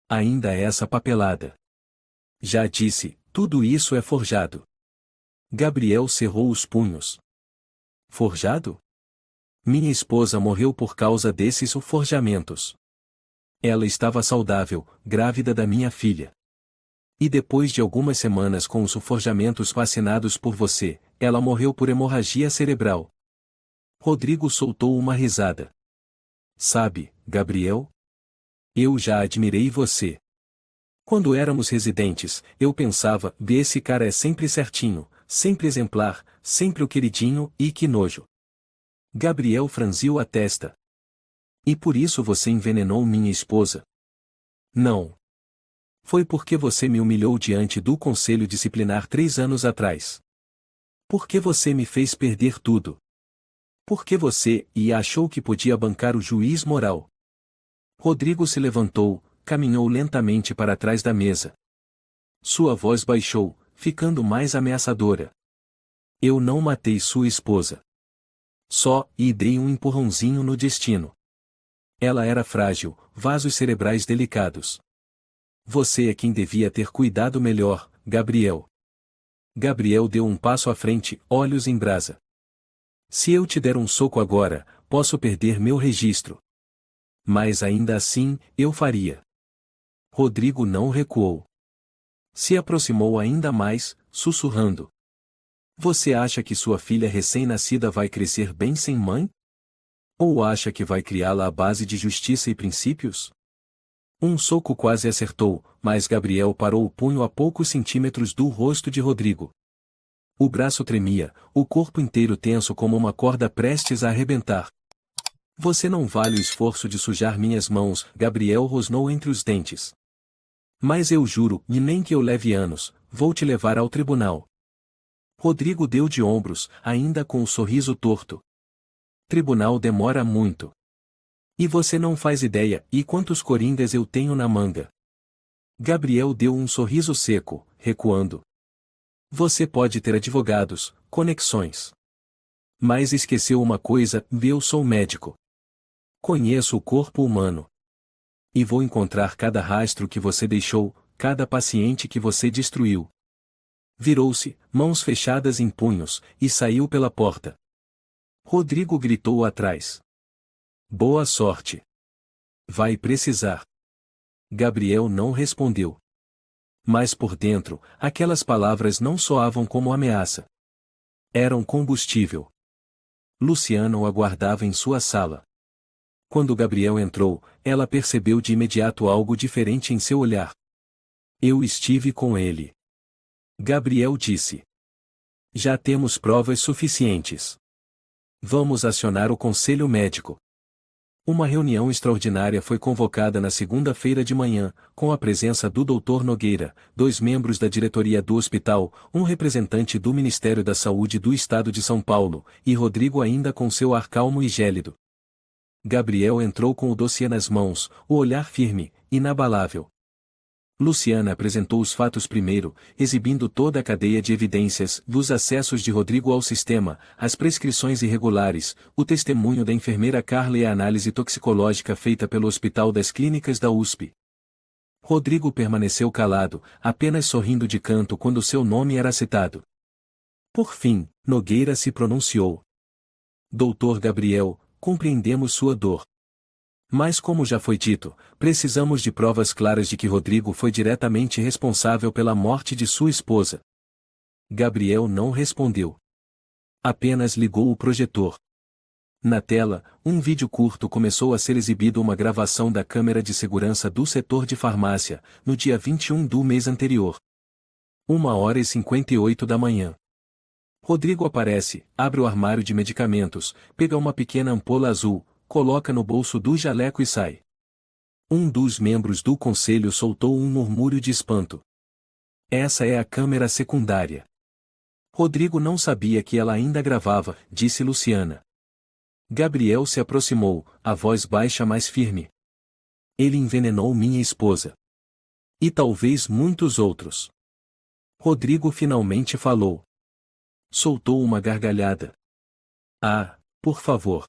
Ainda essa papelada. Já disse, tudo isso é forjado. Gabriel cerrou os punhos. Forjado? Minha esposa morreu por causa desses forjamentos. Ela estava saudável, grávida da minha filha. E depois de algumas semanas com os forjamentos assinados por você, ela morreu por hemorragia cerebral. Rodrigo soltou uma risada. Sabe, Gabriel? Eu já admirei você. Quando éramos residentes, eu pensava, esse cara é sempre certinho, sempre exemplar, sempre o queridinho, e que nojo. Gabriel franziu a testa. E por isso você envenenou minha esposa? Não. Foi porque você me humilhou diante do conselho disciplinar 3 anos atrás. Porque você me fez perder tudo. Porque você achou que podia bancar o juiz moral. Rodrigo se levantou, caminhou lentamente para trás da mesa. Sua voz baixou, ficando mais ameaçadora. Eu não matei sua esposa. Só dei um empurrãozinho no destino. Ela era frágil, vasos cerebrais delicados. Você é quem devia ter cuidado melhor, Gabriel. Gabriel deu um passo à frente, olhos em brasa. Se eu te der um soco agora, posso perder meu registro. Mas ainda assim, eu faria. Rodrigo não recuou. Se aproximou ainda mais, sussurrando. Você acha que sua filha recém-nascida vai crescer bem sem mãe? Ou acha que vai criá-la à base de justiça e princípios? Um soco quase acertou, mas Gabriel parou o punho a poucos centímetros do rosto de Rodrigo. O braço tremia, o corpo inteiro tenso como uma corda prestes a arrebentar. Você não vale o esforço de sujar minhas mãos, Gabriel rosnou entre os dentes. Mas eu juro, e nem que eu leve anos, vou te levar ao tribunal. Rodrigo deu de ombros, ainda com o sorriso torto. Tribunal demora muito. E você não faz ideia, e quantos coringas eu tenho na manga. Gabriel deu um sorriso seco, recuando. Você pode ter advogados, conexões. Mas esqueceu uma coisa, eu sou médico. Conheço o corpo humano. E vou encontrar cada rastro que você deixou, cada paciente que você destruiu. Virou-se, mãos fechadas em punhos, e saiu pela porta. Rodrigo gritou atrás. Boa sorte. Vai precisar. Gabriel não respondeu. Mas por dentro, aquelas palavras não soavam como ameaça. Eram combustível. Luciana o aguardava em sua sala. Quando Gabriel entrou, ela percebeu de imediato algo diferente em seu olhar. Eu estive com ele. Gabriel disse. Já temos provas suficientes. Vamos acionar o conselho médico. Uma reunião extraordinária foi convocada na segunda-feira de manhã, com a presença do Dr. Nogueira, 2 membros da diretoria do hospital, um representante do Ministério da Saúde do Estado de São Paulo, e Rodrigo ainda com seu ar calmo e gélido. Gabriel entrou com o dossiê nas mãos, o olhar firme, inabalável. Luciana apresentou os fatos primeiro, exibindo toda a cadeia de evidências, dos acessos de Rodrigo ao sistema, as prescrições irregulares, o testemunho da enfermeira Carla e a análise toxicológica feita pelo Hospital das Clínicas da USP. Rodrigo permaneceu calado, apenas sorrindo de canto quando seu nome era citado. Por fim, Nogueira se pronunciou. Doutor Gabriel, compreendemos sua dor. Mas como já foi dito, precisamos de provas claras de que Rodrigo foi diretamente responsável pela morte de sua esposa. Gabriel não respondeu. Apenas ligou o projetor. Na tela, um vídeo curto começou a ser exibido, uma gravação da câmera de segurança do setor de farmácia, no dia 21 do mês anterior. 1h58 da manhã. Rodrigo aparece, abre o armário de medicamentos, pega uma pequena ampola azul, coloca no bolso do jaleco e sai. Um dos membros do conselho soltou um murmúrio de espanto. Essa é a câmera secundária. Rodrigo não sabia que ela ainda gravava, disse Luciana. Gabriel se aproximou, a voz baixa mais firme. Ele envenenou minha esposa. E talvez muitos outros. Rodrigo finalmente falou. Soltou uma gargalhada. Ah, por favor.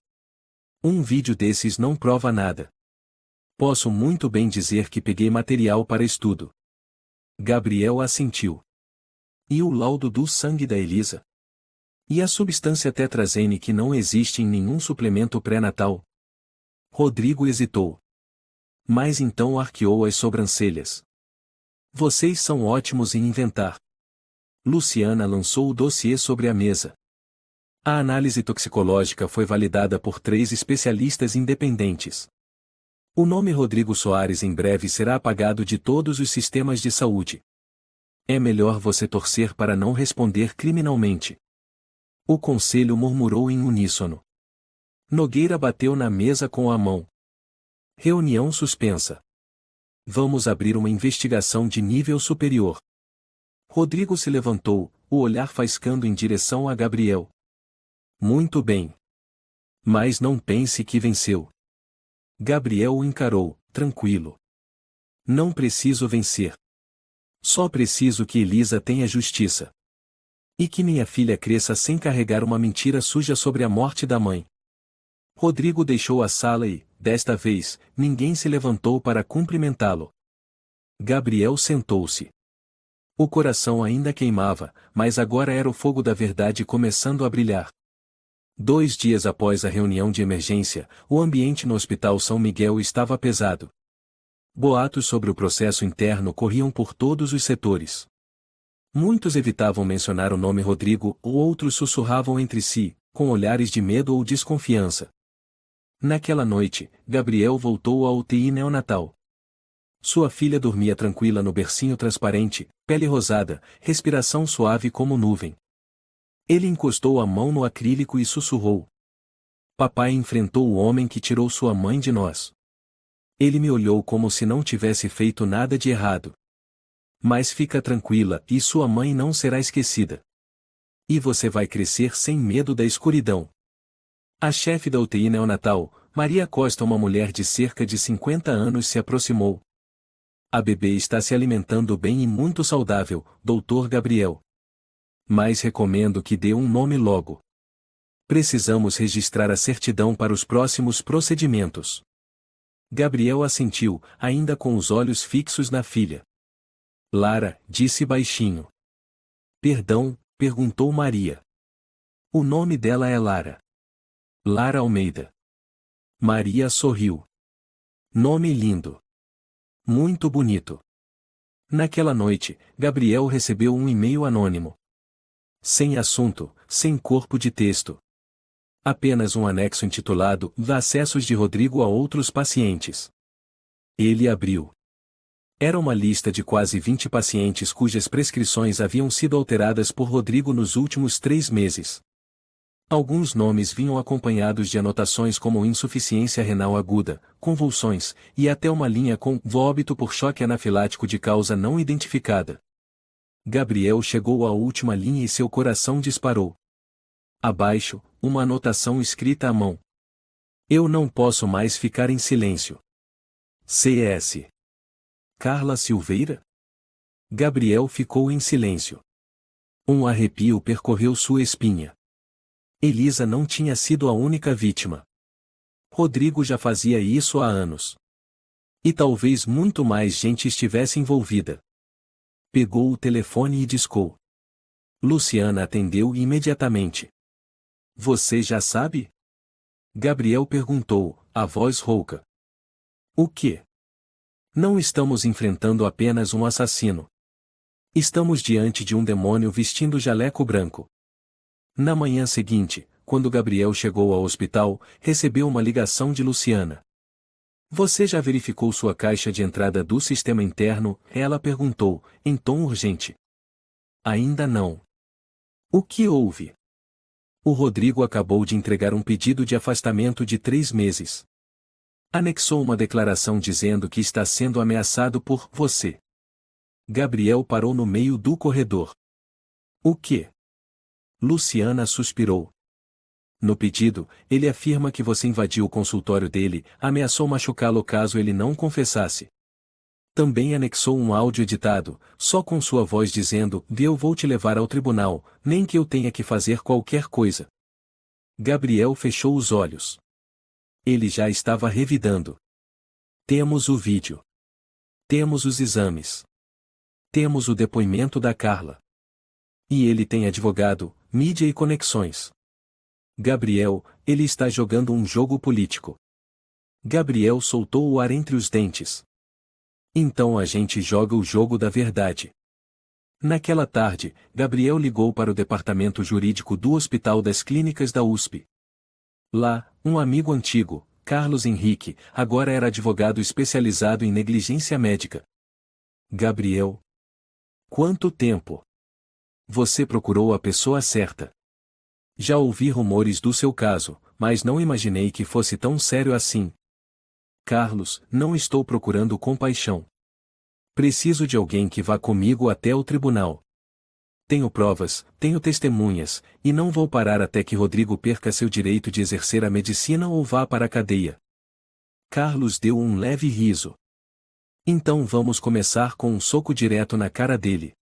Um vídeo desses não prova nada. Posso muito bem dizer que peguei material para estudo. Gabriel assentiu. E o laudo do sangue da Elisa? E a substância tetrazene que não existe em nenhum suplemento pré-natal? Rodrigo hesitou. Mas então arqueou as sobrancelhas. Vocês são ótimos em inventar. Luciana lançou o dossiê sobre a mesa. A análise toxicológica foi validada por 3 especialistas independentes. O nome Rodrigo Soares em breve será apagado de todos os sistemas de saúde. É melhor você torcer para não responder criminalmente. O conselho murmurou em uníssono. Nogueira bateu na mesa com a mão. Reunião suspensa. Vamos abrir uma investigação de nível superior. Rodrigo se levantou, o olhar faiscando em direção a Gabriel. Muito bem. Mas não pense que venceu. Gabriel o encarou, tranquilo. Não preciso vencer. Só preciso que Elisa tenha justiça. E que minha filha cresça sem carregar uma mentira suja sobre a morte da mãe. Rodrigo deixou a sala e, desta vez, ninguém se levantou para cumprimentá-lo. Gabriel sentou-se. O coração ainda queimava, mas agora era o fogo da verdade começando a brilhar. 2 dias após a reunião de emergência, o ambiente no Hospital São Miguel estava pesado. Boatos sobre o processo interno corriam por todos os setores. Muitos evitavam mencionar o nome Rodrigo, ou outros sussurravam entre si, com olhares de medo ou desconfiança. Naquela noite, Gabriel voltou à UTI neonatal. Sua filha dormia tranquila no bercinho transparente, pele rosada, respiração suave como nuvem. Ele encostou a mão no acrílico e sussurrou. Papai enfrentou o homem que tirou sua mãe de nós. Ele me olhou como se não tivesse feito nada de errado. Mas fica tranquila, e sua mãe não será esquecida. E você vai crescer sem medo da escuridão. A chefe da UTI neonatal, Maria Costa, uma mulher de cerca de 50 anos, se aproximou. A bebê está se alimentando bem e muito saudável, Dr. Gabriel. Mas recomendo que dê um nome logo. Precisamos registrar a certidão para os próximos procedimentos. Gabriel assentiu, ainda com os olhos fixos na filha. Lara, disse baixinho. Perdão, perguntou Maria. O nome dela é Lara. Lara Almeida. Maria sorriu. Nome lindo. Muito bonito. Naquela noite, Gabriel recebeu um e-mail anônimo. Sem assunto, sem corpo de texto. Apenas um anexo intitulado Acessos de Rodrigo a outros pacientes. Ele abriu. Era uma lista de quase 20 pacientes cujas prescrições haviam sido alteradas por Rodrigo nos últimos 3 meses. Alguns nomes vinham acompanhados de anotações como insuficiência renal aguda, convulsões, e até uma linha com óbito por choque anafilático de causa não identificada. Gabriel chegou à última linha e seu coração disparou. Abaixo, uma anotação escrita à mão. Eu não posso mais ficar em silêncio. CS. Carla Silveira? Gabriel ficou em silêncio. Um arrepio percorreu sua espinha. Elisa não tinha sido a única vítima. Rodrigo já fazia isso há anos. E talvez muito mais gente estivesse envolvida. Pegou o telefone e discou. Luciana atendeu imediatamente. Você já sabe? Gabriel perguntou, a voz rouca. O quê? Não estamos enfrentando apenas um assassino. Estamos diante de um demônio vestindo jaleco branco. Na manhã seguinte, quando Gabriel chegou ao hospital, recebeu uma ligação de Luciana. Você já verificou sua caixa de entrada do sistema interno? Ela perguntou, em tom urgente. Ainda não. O que houve? O Rodrigo acabou de entregar um pedido de afastamento de 3 meses. Anexou uma declaração dizendo que está sendo ameaçado por você. Gabriel parou no meio do corredor. O quê? Luciana suspirou. No pedido, ele afirma que você invadiu o consultório dele, ameaçou machucá-lo caso ele não confessasse. Também anexou um áudio editado, só com sua voz dizendo: eu vou te levar ao tribunal, nem que eu tenha que fazer qualquer coisa. Gabriel fechou os olhos. Ele já estava revidando. Temos o vídeo. Temos os exames. Temos o depoimento da Carla. E ele tem advogado, mídia e conexões. Gabriel, ele está jogando um jogo político. Gabriel soltou o ar entre os dentes. Então a gente joga o jogo da verdade. Naquela tarde, Gabriel ligou para o departamento jurídico do Hospital das Clínicas da USP. Lá, um amigo antigo, Carlos Henrique, agora era advogado especializado em negligência médica. Gabriel. Quanto tempo? Você procurou a pessoa certa. Já ouvi rumores do seu caso, mas não imaginei que fosse tão sério assim. Carlos, não estou procurando compaixão. Preciso de alguém que vá comigo até o tribunal. Tenho provas, tenho testemunhas, e não vou parar até que Rodrigo perca seu direito de exercer a medicina ou vá para a cadeia. Carlos deu um leve riso. Então vamos começar com um soco direto na cara dele.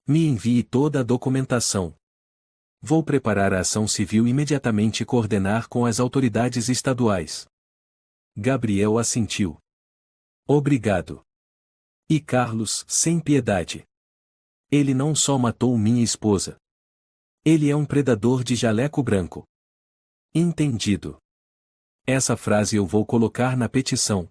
Me envie toda a documentação. Vou preparar a ação civil imediatamente e coordenar com as autoridades estaduais. Gabriel assentiu. Obrigado. E Carlos, sem piedade. Ele não só matou minha esposa. Ele é um predador de jaleco branco. Entendido. Essa frase eu vou colocar na petição.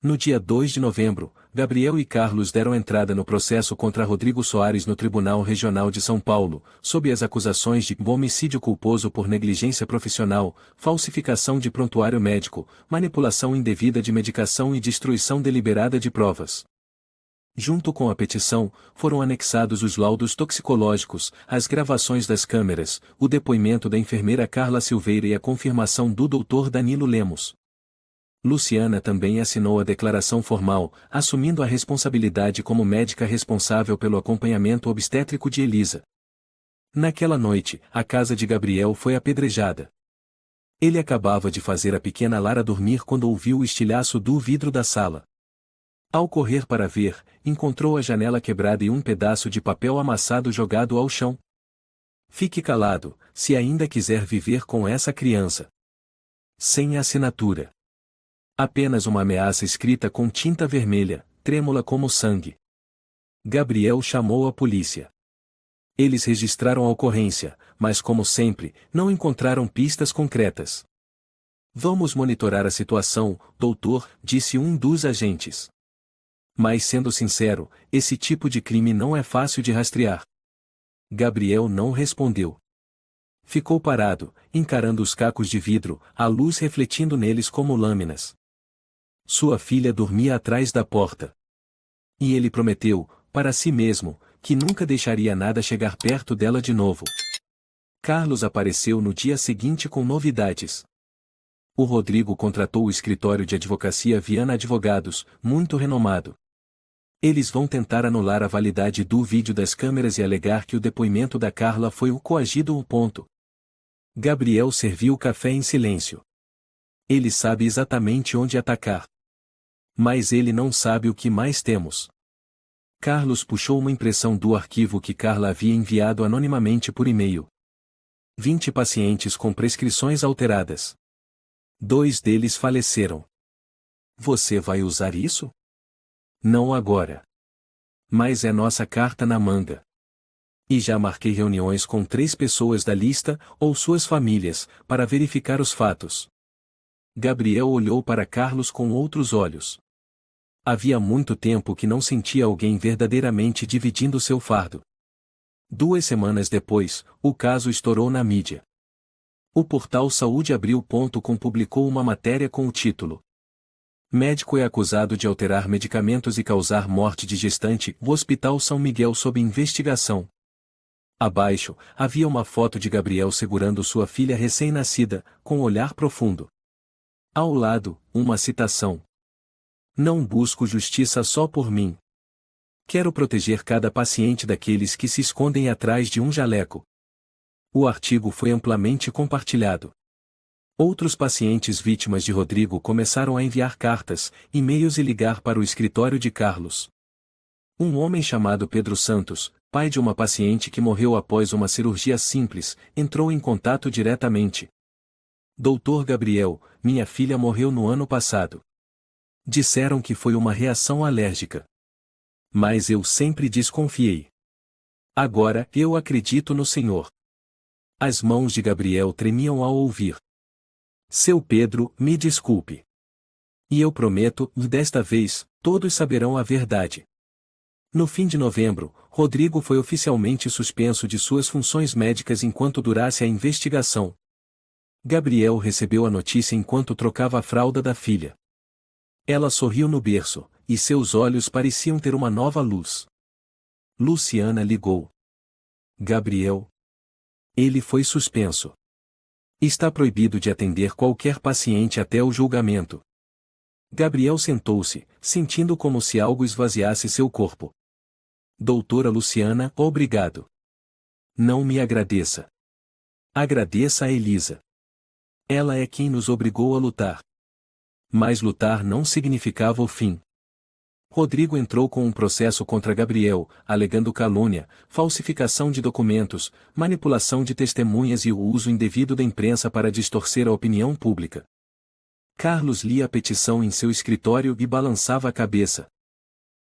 No dia 2 de novembro, Gabriel e Carlos deram entrada no processo contra Rodrigo Soares no Tribunal Regional de São Paulo, sob as acusações de homicídio culposo por negligência profissional, falsificação de prontuário médico, manipulação indevida de medicação e destruição deliberada de provas. Junto com a petição, foram anexados os laudos toxicológicos, as gravações das câmeras, o depoimento da enfermeira Carla Silveira e a confirmação do Dr. Danilo Lemos. Luciana também assinou a declaração formal, assumindo a responsabilidade como médica responsável pelo acompanhamento obstétrico de Elisa. Naquela noite, a casa de Gabriel foi apedrejada. Ele acabava de fazer a pequena Lara dormir quando ouviu o estilhaço do vidro da sala. Ao correr para ver, encontrou a janela quebrada e um pedaço de papel amassado jogado ao chão. Fique calado, se ainda quiser viver com essa criança. Sem assinatura. Apenas uma ameaça escrita com tinta vermelha, trêmula como sangue. Gabriel chamou a polícia. Eles registraram a ocorrência, mas como sempre, não encontraram pistas concretas. Vamos monitorar a situação, doutor, disse um dos agentes. Mas sendo sincero, esse tipo de crime não é fácil de rastrear. Gabriel não respondeu. Ficou parado, encarando os cacos de vidro, a luz refletindo neles como lâminas. Sua filha dormia atrás da porta. E ele prometeu, para si mesmo, que nunca deixaria nada chegar perto dela de novo. Carlos apareceu no dia seguinte com novidades. O Rodrigo contratou o escritório de advocacia Viana Advogados, muito renomado. Eles vão tentar anular a validade do vídeo das câmeras e alegar que o depoimento da Carla foi o coagido. Gabriel serviu o café em silêncio. Ele sabe exatamente onde atacar. Mas ele não sabe o que mais temos. Carlos puxou uma impressão do arquivo que Carla havia enviado anonimamente por e-mail. 20 pacientes com prescrições alteradas. 2 deles faleceram. Você vai usar isso? Não agora. Mas é nossa carta na manga. E já marquei reuniões com 3 pessoas da lista, ou suas famílias, para verificar os fatos. Gabriel olhou para Carlos com outros olhos. Havia muito tempo que não sentia alguém verdadeiramente dividindo seu fardo. 2 semanas depois, o caso estourou na mídia. O portal SaúdeAbril.com publicou uma matéria com o título: Médico é acusado de alterar medicamentos e causar morte de gestante, o Hospital São Miguel sob investigação. Abaixo, havia uma foto de Gabriel segurando sua filha recém-nascida, com um olhar profundo. Ao lado, uma citação: Não busco justiça só por mim. Quero proteger cada paciente daqueles que se escondem atrás de um jaleco. O artigo foi amplamente compartilhado. Outros pacientes vítimas de Rodrigo começaram a enviar cartas, e-mails e ligar para o escritório de Carlos. Um homem chamado Pedro Santos, pai de uma paciente que morreu após uma cirurgia simples, entrou em contato diretamente. Doutor Gabriel, minha filha morreu no ano passado. Disseram que foi uma reação alérgica. Mas eu sempre desconfiei. Agora eu acredito no Senhor. As mãos de Gabriel tremiam ao ouvir. Seu Pedro, me desculpe. E eu prometo, desta vez, todos saberão a verdade. No fim de novembro, Rodrigo foi oficialmente suspenso de suas funções médicas enquanto durasse a investigação. Gabriel recebeu a notícia enquanto trocava a fralda da filha. Ela sorriu no berço, e seus olhos pareciam ter uma nova luz. Luciana ligou. Gabriel. Ele foi suspenso. Está proibido de atender qualquer paciente até o julgamento. Gabriel sentou-se, sentindo como se algo esvaziasse seu corpo. Doutora Luciana, obrigado. Não me agradeça. Agradeça a Elisa. Ela é quem nos obrigou a lutar. Mas lutar não significava o fim. Rodrigo entrou com um processo contra Gabriel, alegando calúnia, falsificação de documentos, manipulação de testemunhas e o uso indevido da imprensa para distorcer a opinião pública. Carlos lia a petição em seu escritório e balançava a cabeça.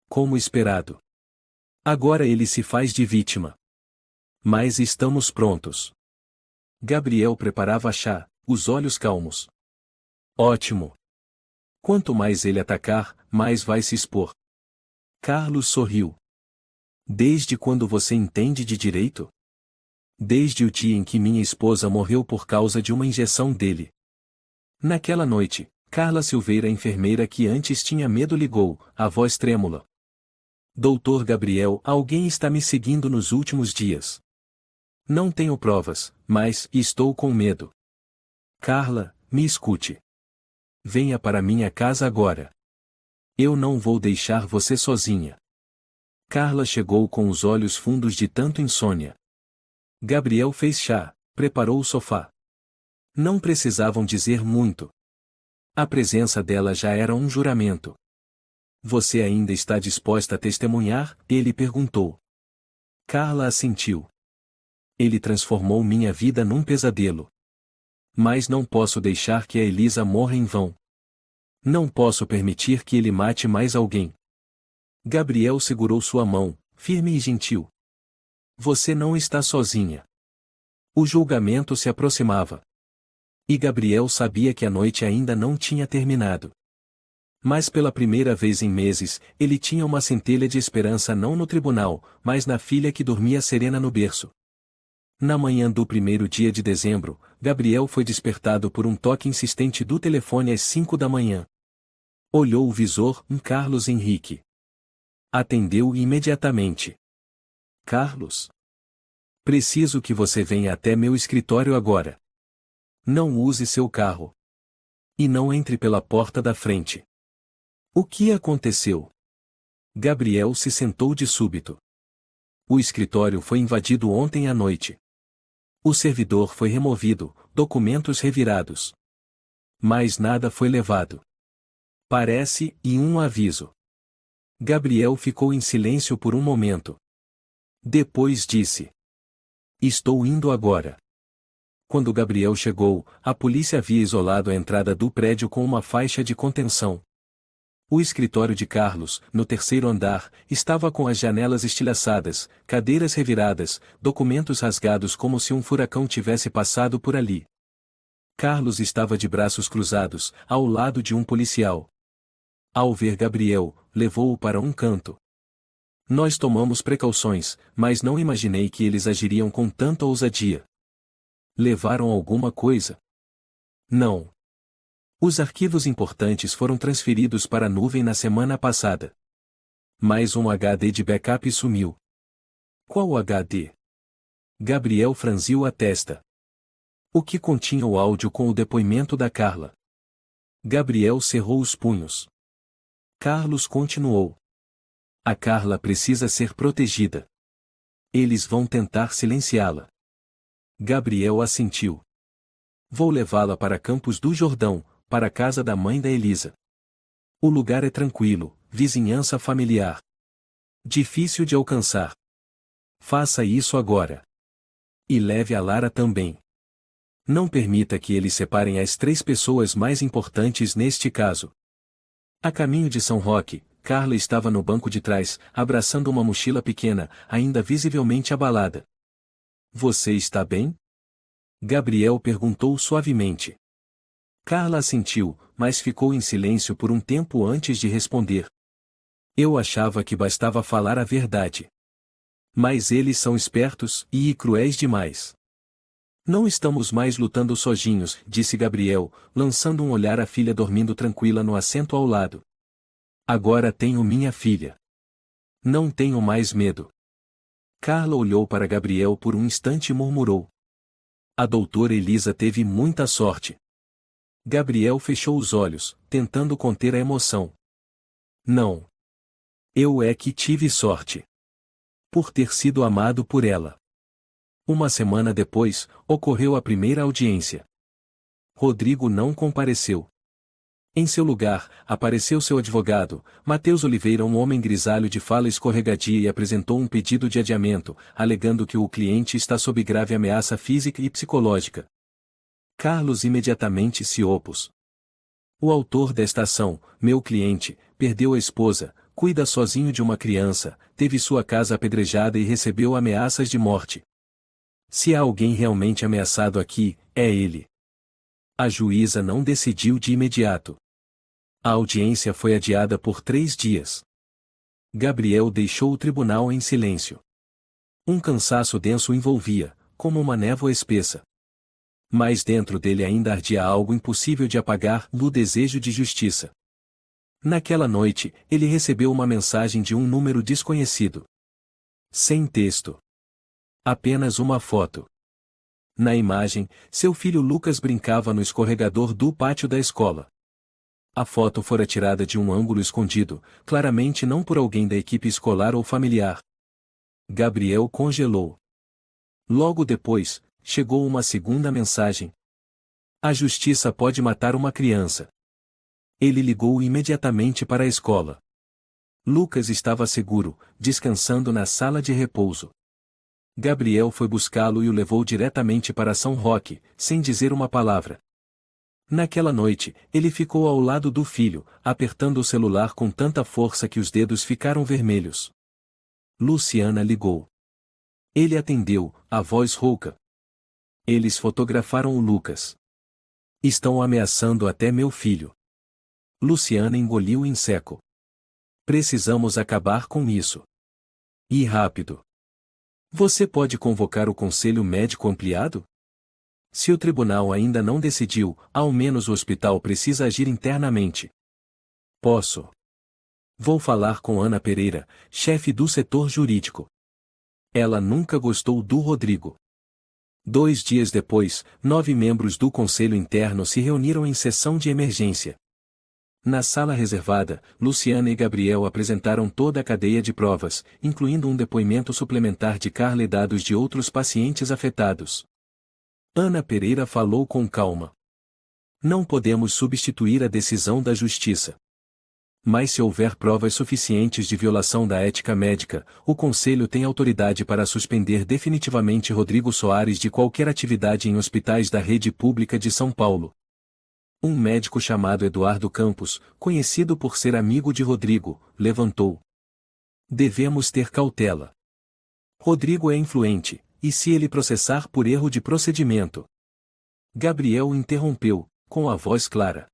Como esperado. Agora ele se faz de vítima. Mas estamos prontos. Gabriel preparava chá, os olhos calmos. Ótimo. Quanto mais ele atacar, mais vai se expor. Carlos sorriu. Desde quando você entende de direito? Desde o dia em que minha esposa morreu por causa de uma injeção dele. Naquela noite, Carla Silveira, a enfermeira que antes tinha medo, ligou, a voz trêmula. Doutor Gabriel, alguém está me seguindo nos últimos dias. Não tenho provas, mas estou com medo. Carla, me escute. Venha para minha casa agora. Eu não vou deixar você sozinha. Carla chegou com os olhos fundos de tanto insônia. Gabriel fez chá, preparou o sofá. Não precisavam dizer muito. A presença dela já era um juramento. Você ainda está disposta a testemunhar? Ele perguntou. Carla assentiu. Ele transformou minha vida num pesadelo. Mas não posso deixar que a Elisa morra em vão. Não posso permitir que ele mate mais alguém. Gabriel segurou sua mão, firme e gentil. Você não está sozinha. O julgamento se aproximava. E Gabriel sabia que a noite ainda não tinha terminado. Mas pela primeira vez em meses, ele tinha uma centelha de esperança não no tribunal, mas na filha que dormia serena no berço. Na manhã do primeiro dia de dezembro, Gabriel foi despertado por um toque insistente do telefone às 5 da manhã. Olhou o visor, Carlos Henrique. Atendeu imediatamente. Carlos? Preciso que você venha até meu escritório agora. Não use seu carro. E não entre pela porta da frente. O que aconteceu? Gabriel se sentou de súbito. O escritório foi invadido ontem à noite. O servidor foi removido, documentos revirados. Mas nada foi levado. Parece, e um aviso. Gabriel ficou em silêncio por um momento. Depois disse. Estou indo agora. Quando Gabriel chegou, a polícia havia isolado a entrada do prédio com uma faixa de contenção. O escritório de Carlos, no terceiro andar, estava com as janelas estilhaçadas, cadeiras reviradas, documentos rasgados como se um furacão tivesse passado por ali. Carlos estava de braços cruzados, ao lado de um policial. Ao ver Gabriel, levou-o para um canto. Nós tomamos precauções, mas não imaginei que eles agiriam com tanta ousadia. Levaram alguma coisa? Não. Os arquivos importantes foram transferidos para a nuvem na semana passada. Mas um HD de backup sumiu. Qual HD? Gabriel franziu a testa. O que continha o áudio com o depoimento da Carla. Gabriel cerrou os punhos. Carlos continuou. A Carla precisa ser protegida. Eles vão tentar silenciá-la. Gabriel assentiu. Vou levá-la para Campos do Jordão, para a casa da mãe da Elisa. O lugar é tranquilo, vizinhança familiar. Difícil de alcançar. Faça isso agora. E leve a Lara também. Não permita que eles separem as 3 pessoas mais importantes neste caso. A caminho de São Roque, Carla estava no banco de trás, abraçando uma mochila pequena, ainda visivelmente abalada. Você está bem? Gabriel perguntou suavemente. Carla assentiu, mas ficou em silêncio por um tempo antes de responder. Eu achava que bastava falar a verdade. Mas eles são espertos e cruéis demais. Não estamos mais lutando sozinhos, disse Gabriel, lançando um olhar à filha dormindo tranquila no assento ao lado. Agora tenho minha filha. Não tenho mais medo. Carla olhou para Gabriel por um instante e murmurou. A doutora Elisa teve muita sorte. Gabriel fechou os olhos, tentando conter a emoção. Não. Eu é que tive sorte. Por ter sido amado por ela. Uma semana depois, ocorreu a primeira audiência. Rodrigo não compareceu. Em seu lugar, apareceu seu advogado, Matheus Oliveira, um homem grisalho de fala escorregadia, e apresentou um pedido de adiamento, alegando que o cliente está sob grave ameaça física e psicológica. Carlos imediatamente se opôs. O autor desta ação, meu cliente, perdeu a esposa, cuida sozinho de uma criança, teve sua casa apedrejada e recebeu ameaças de morte. Se há alguém realmente ameaçado aqui, é ele. A juíza não decidiu de imediato. A audiência foi adiada por 3 dias. Gabriel deixou o tribunal em silêncio. Um cansaço denso o envolvia, como uma névoa espessa. Mas dentro dele ainda ardia algo impossível de apagar, no desejo de justiça. Naquela noite, ele recebeu uma mensagem de um número desconhecido. Sem texto. Apenas uma foto. Na imagem, seu filho Lucas brincava no escorregador do pátio da escola. A foto fora tirada de um ângulo escondido, claramente não por alguém da equipe escolar ou familiar. Gabriel congelou. Logo depois, chegou uma segunda mensagem. A justiça pode matar uma criança. Ele ligou imediatamente para a escola. Lucas estava seguro, descansando na sala de repouso. Gabriel foi buscá-lo e o levou diretamente para São Roque, sem dizer uma palavra. Naquela noite, ele ficou ao lado do filho, apertando o celular com tanta força que os dedos ficaram vermelhos. Luciana ligou. Ele atendeu, a voz rouca. Eles fotografaram o Lucas. Estão ameaçando até meu filho. Luciana engoliu em seco. Precisamos acabar com isso. E rápido. Você pode convocar o conselho médico ampliado? Se o tribunal ainda não decidiu, ao menos o hospital precisa agir internamente. Posso. Vou falar com Ana Pereira, chefe do setor jurídico. Ela nunca gostou do Rodrigo. 2 dias depois, 9 membros do conselho interno se reuniram em sessão de emergência. Na sala reservada, Luciana e Gabriel apresentaram toda a cadeia de provas, incluindo um depoimento suplementar de Carla e dados de outros pacientes afetados. Ana Pereira falou com calma. Não podemos substituir a decisão da justiça. Mas se houver provas suficientes de violação da ética médica, o Conselho tem autoridade para suspender definitivamente Rodrigo Soares de qualquer atividade em hospitais da rede pública de São Paulo. Um médico chamado Eduardo Campos, conhecido por ser amigo de Rodrigo, levantou. Devemos ter cautela. Rodrigo é influente, e se ele processar por erro de procedimento? Gabriel interrompeu, com a voz clara.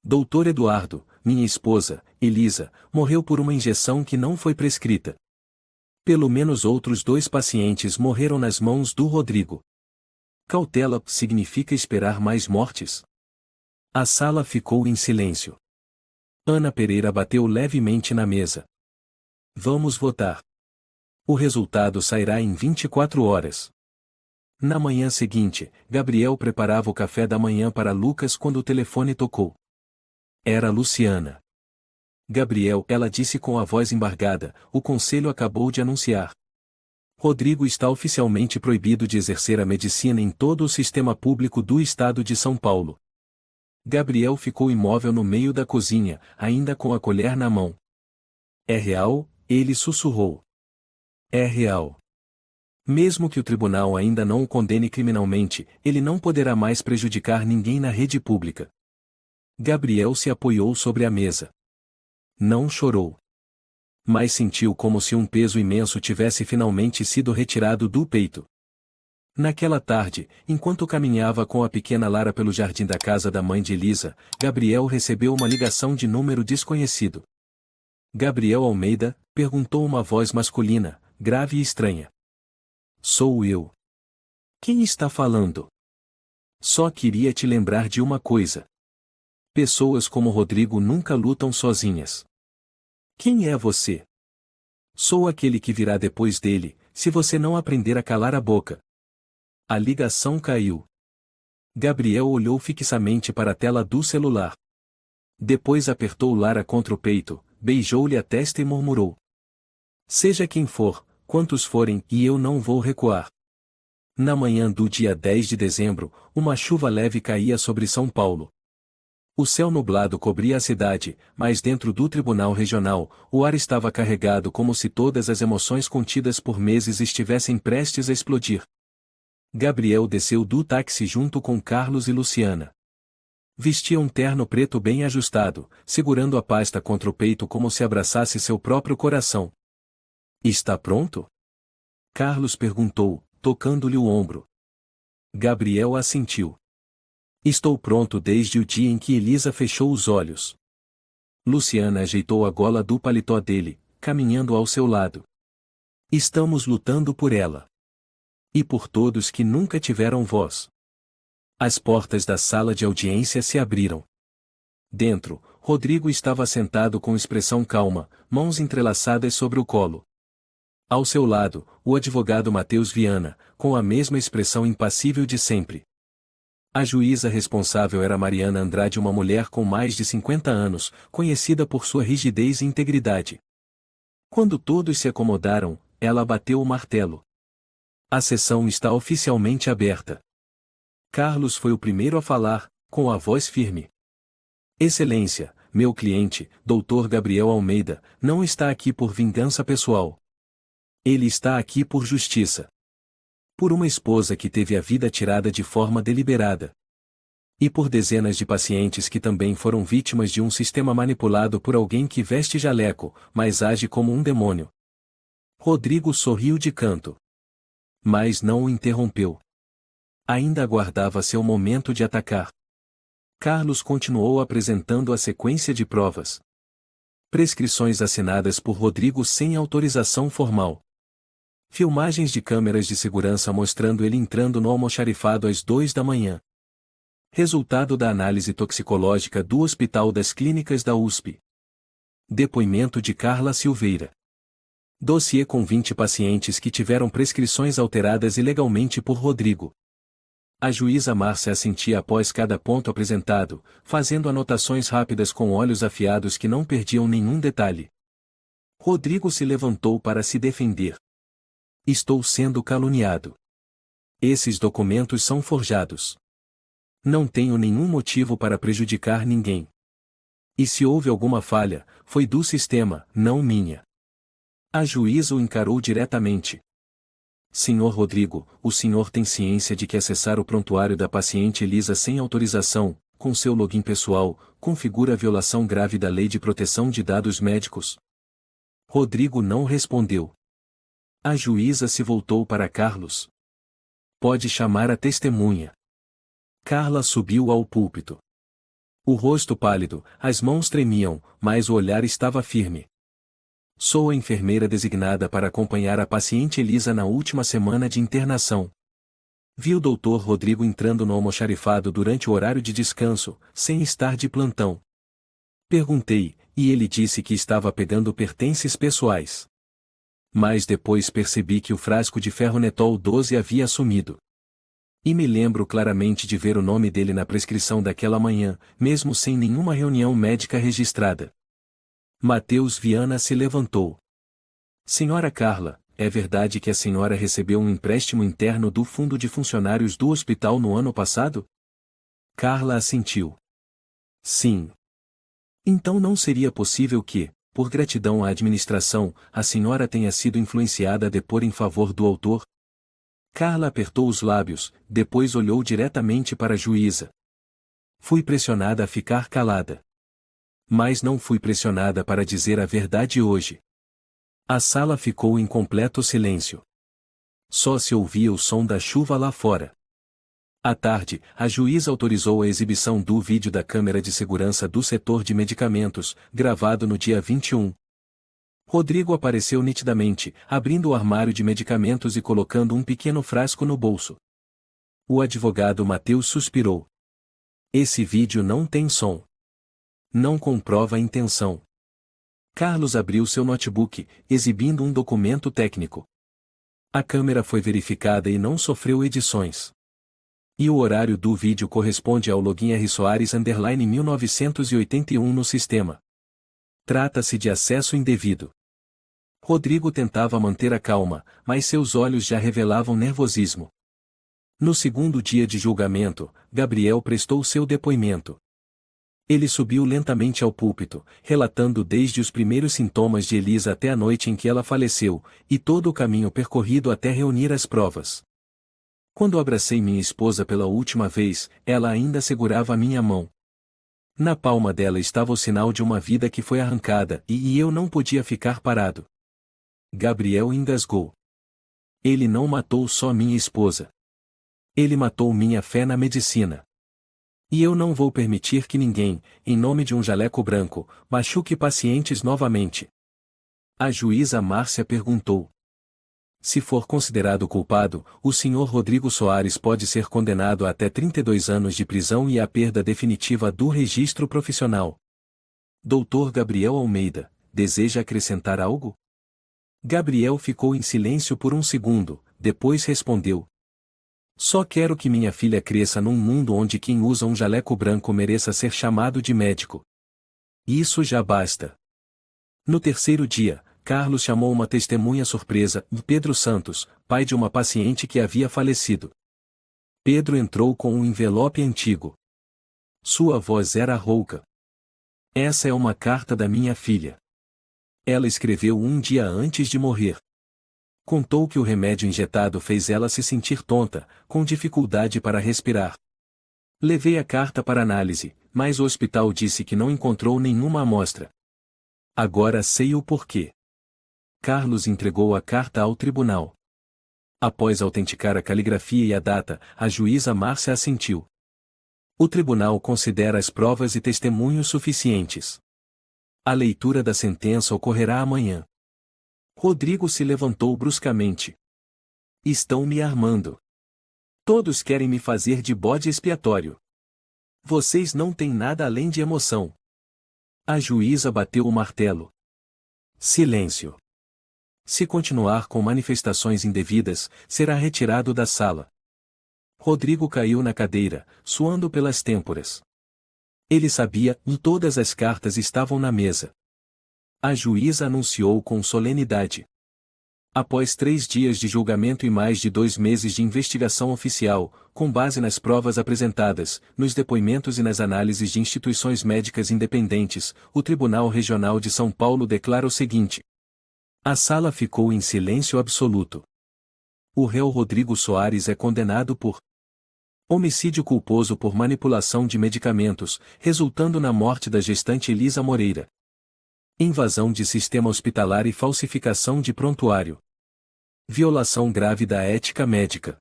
Doutor Eduardo, minha esposa, Elisa, morreu por uma injeção que não foi prescrita. Pelo menos outros 2 pacientes morreram nas mãos do Rodrigo. Cautela significa esperar mais mortes? A sala ficou em silêncio. Ana Pereira bateu levemente na mesa. Vamos votar. O resultado sairá em 24 horas. Na manhã seguinte, Gabriel preparava o café da manhã para Lucas quando o telefone tocou. Era Luciana. Gabriel, ela disse com a voz embargada, o conselho acabou de anunciar. Rodrigo está oficialmente proibido de exercer a medicina em todo o sistema público do estado de São Paulo. Gabriel ficou imóvel no meio da cozinha, ainda com a colher na mão. É real? Ele sussurrou. É real. Mesmo que o tribunal ainda não o condene criminalmente, ele não poderá mais prejudicar ninguém na rede pública. Gabriel se apoiou sobre a mesa. Não chorou. Mas sentiu como se um peso imenso tivesse finalmente sido retirado do peito. Naquela tarde, enquanto caminhava com a pequena Lara pelo jardim da casa da mãe de Elisa, Gabriel recebeu uma ligação de número desconhecido. Gabriel Almeida, perguntou uma voz masculina, grave e estranha. Sou eu. Quem está falando? Só queria te lembrar de uma coisa. Pessoas como Rodrigo nunca lutam sozinhas. Quem é você? Sou aquele que virá depois dele, se você não aprender a calar a boca. A ligação caiu. Gabriel olhou fixamente para a tela do celular. Depois apertou Lara contra o peito, beijou-lhe a testa e murmurou: "Seja quem for, quantos forem, e eu não vou recuar." Na manhã do dia 10 de dezembro, uma chuva leve caía sobre São Paulo. O céu nublado cobria a cidade, mas dentro do Tribunal Regional, o ar estava carregado como se todas as emoções contidas por meses estivessem prestes a explodir. Gabriel desceu do táxi junto com Carlos e Luciana. Vestia um terno preto bem ajustado, segurando a pasta contra o peito como se abraçasse seu próprio coração. "Está pronto?" Carlos perguntou, tocando-lhe o ombro. Gabriel assentiu. "Estou pronto desde o dia em que Elisa fechou os olhos." Luciana ajeitou a gola do paletó dele, caminhando ao seu lado. "Estamos lutando por ela. E por todos que nunca tiveram voz." As portas da sala de audiência se abriram. Dentro, Rodrigo estava sentado com expressão calma, mãos entrelaçadas sobre o colo. Ao seu lado, o advogado Matheus Viana, com a mesma expressão impassível de sempre. A juíza responsável era Mariana Andrade, uma mulher com mais de 50 anos, conhecida por sua rigidez e integridade. Quando todos se acomodaram, ela bateu o martelo. "A sessão está oficialmente aberta." Carlos foi o primeiro a falar, com a voz firme. "Excelência, meu cliente, Dr. Gabriel Almeida, não está aqui por vingança pessoal. Ele está aqui por justiça. Por uma esposa que teve a vida tirada de forma deliberada. E por dezenas de pacientes que também foram vítimas de um sistema manipulado por alguém que veste jaleco, mas age como um demônio." Rodrigo sorriu de canto. Mas não o interrompeu. Ainda aguardava seu momento de atacar. Carlos continuou apresentando a sequência de provas. Prescrições assinadas por Rodrigo sem autorização formal. Filmagens de câmeras de segurança mostrando ele entrando no almoxarifado às 2 da manhã. Resultado da análise toxicológica do Hospital das Clínicas da USP. Depoimento de Carla Silveira. Dossiê com 20 pacientes que tiveram prescrições alteradas ilegalmente por Rodrigo. A juíza Márcia assentia após cada ponto apresentado, fazendo anotações rápidas com olhos afiados que não perdiam nenhum detalhe. Rodrigo se levantou para se defender. "Estou sendo caluniado. Esses documentos são forjados. Não tenho nenhum motivo para prejudicar ninguém. E se houve alguma falha, foi do sistema, não minha." A juíza o encarou diretamente. "Senhor Rodrigo, o senhor tem ciência de que acessar o prontuário da paciente Elisa sem autorização, com seu login pessoal, configura violação grave da Lei de Proteção de Dados Médicos?" Rodrigo não respondeu. A juíza se voltou para Carlos. "Pode chamar a testemunha." Carla subiu ao púlpito. O rosto pálido, as mãos tremiam, mas o olhar estava firme. "Sou a enfermeira designada para acompanhar a paciente Elisa na última semana de internação. Vi o Dr. Rodrigo entrando no almoxarifado durante o horário de descanso, sem estar de plantão. Perguntei, e ele disse que estava pegando pertences pessoais. Mas depois percebi que o frasco de Ferronetol 12 havia sumido. E me lembro claramente de ver o nome dele na prescrição daquela manhã, mesmo sem nenhuma reunião médica registrada." Matheus Viana se levantou. "Senhora Carla, é verdade que a senhora recebeu um empréstimo interno do Fundo de Funcionários do hospital no ano passado?" Carla assentiu. "Sim." "Então não seria possível que, por gratidão à administração, a senhora tenha sido influenciada a depor em favor do autor?" Carla apertou os lábios, depois olhou diretamente para a juíza. "Fui pressionada a ficar calada. Mas não fui pressionada para dizer a verdade hoje." A sala ficou em completo silêncio. Só se ouvia o som da chuva lá fora. À tarde, a juíza autorizou a exibição do vídeo da câmera de segurança do setor de medicamentos, gravado no dia 21. Rodrigo apareceu nitidamente, abrindo o armário de medicamentos e colocando um pequeno frasco no bolso. O advogado Matheus suspirou. "Esse vídeo não tem som. Não comprova a intenção." Carlos abriu seu notebook, exibindo um documento técnico. A câmera foi verificada e não sofreu edições. E o horário do vídeo corresponde ao login R Soares_1981 no sistema. Trata-se de acesso indevido. Rodrigo tentava manter a calma, mas seus olhos já revelavam nervosismo. No segundo dia de julgamento, Gabriel prestou seu depoimento. Ele subiu lentamente ao púlpito, relatando desde os primeiros sintomas de Elisa até a noite em que ela faleceu, e todo o caminho percorrido até reunir as provas. Quando abracei minha esposa pela última vez, ela ainda segurava a minha mão. Na palma dela estava o sinal de uma vida que foi arrancada, e eu não podia ficar parado. Gabriel engasgou. Ele não matou só minha esposa. Ele matou minha fé na medicina. E eu não vou permitir que ninguém, em nome de um jaleco branco, machuque pacientes novamente. A juíza Márcia perguntou. Se for considerado culpado, o Sr. Rodrigo Soares pode ser condenado a até 32 anos de prisão e à perda definitiva do registro profissional. Dr. Gabriel Almeida, deseja acrescentar algo? Gabriel ficou em silêncio por um segundo, depois respondeu. Só quero que minha filha cresça num mundo onde quem usa um jaleco branco mereça ser chamado de médico. Isso já basta. No terceiro dia, Carlos chamou uma testemunha surpresa, Pedro Santos, pai de uma paciente que havia falecido. Pedro entrou com um envelope antigo. Sua voz era rouca. Essa é uma carta da minha filha. Ela escreveu um dia antes de morrer. Contou que o remédio injetado fez ela se sentir tonta, com dificuldade para respirar. Levei a carta para análise, mas o hospital disse que não encontrou nenhuma amostra. Agora sei o porquê. Carlos entregou a carta ao tribunal. Após autenticar a caligrafia e a data, a juíza Márcia assentiu. O tribunal considera as provas e testemunhos suficientes. A leitura da sentença ocorrerá amanhã. Rodrigo se levantou bruscamente. Estão me armando. Todos querem me fazer de bode expiatório. Vocês não têm nada além de emoção. A juíza bateu o martelo. Silêncio. Se continuar com manifestações indevidas, será retirado da sala. Rodrigo caiu na cadeira, suando pelas têmporas. Ele sabia, e todas as cartas estavam na mesa. A juíza anunciou com solenidade. Após 3 dias de julgamento e mais de 2 meses de investigação oficial, com base nas provas apresentadas, nos depoimentos e nas análises de instituições médicas independentes, o Tribunal Regional de São Paulo declara o seguinte. A sala ficou em silêncio absoluto. O réu Rodrigo Soares é condenado por homicídio culposo por manipulação de medicamentos, resultando na morte da gestante Elisa Moreira. Invasão de sistema hospitalar e falsificação de prontuário. Violação grave da ética médica.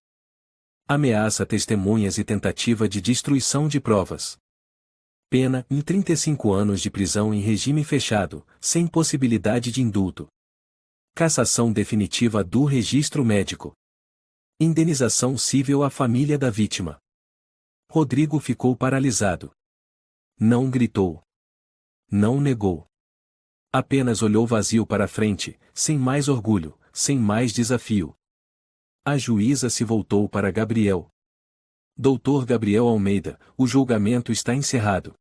Ameaça a testemunhas e tentativa de destruição de provas. Pena, em 35 anos de prisão em regime fechado, sem possibilidade de indulto. Cassação definitiva do registro médico. Indenização civil à família da vítima. Rodrigo ficou paralisado. Não gritou. Não negou. Apenas olhou vazio para a frente, sem mais orgulho, sem mais desafio. A juíza se voltou para Gabriel. Doutor Gabriel Almeida, o julgamento está encerrado.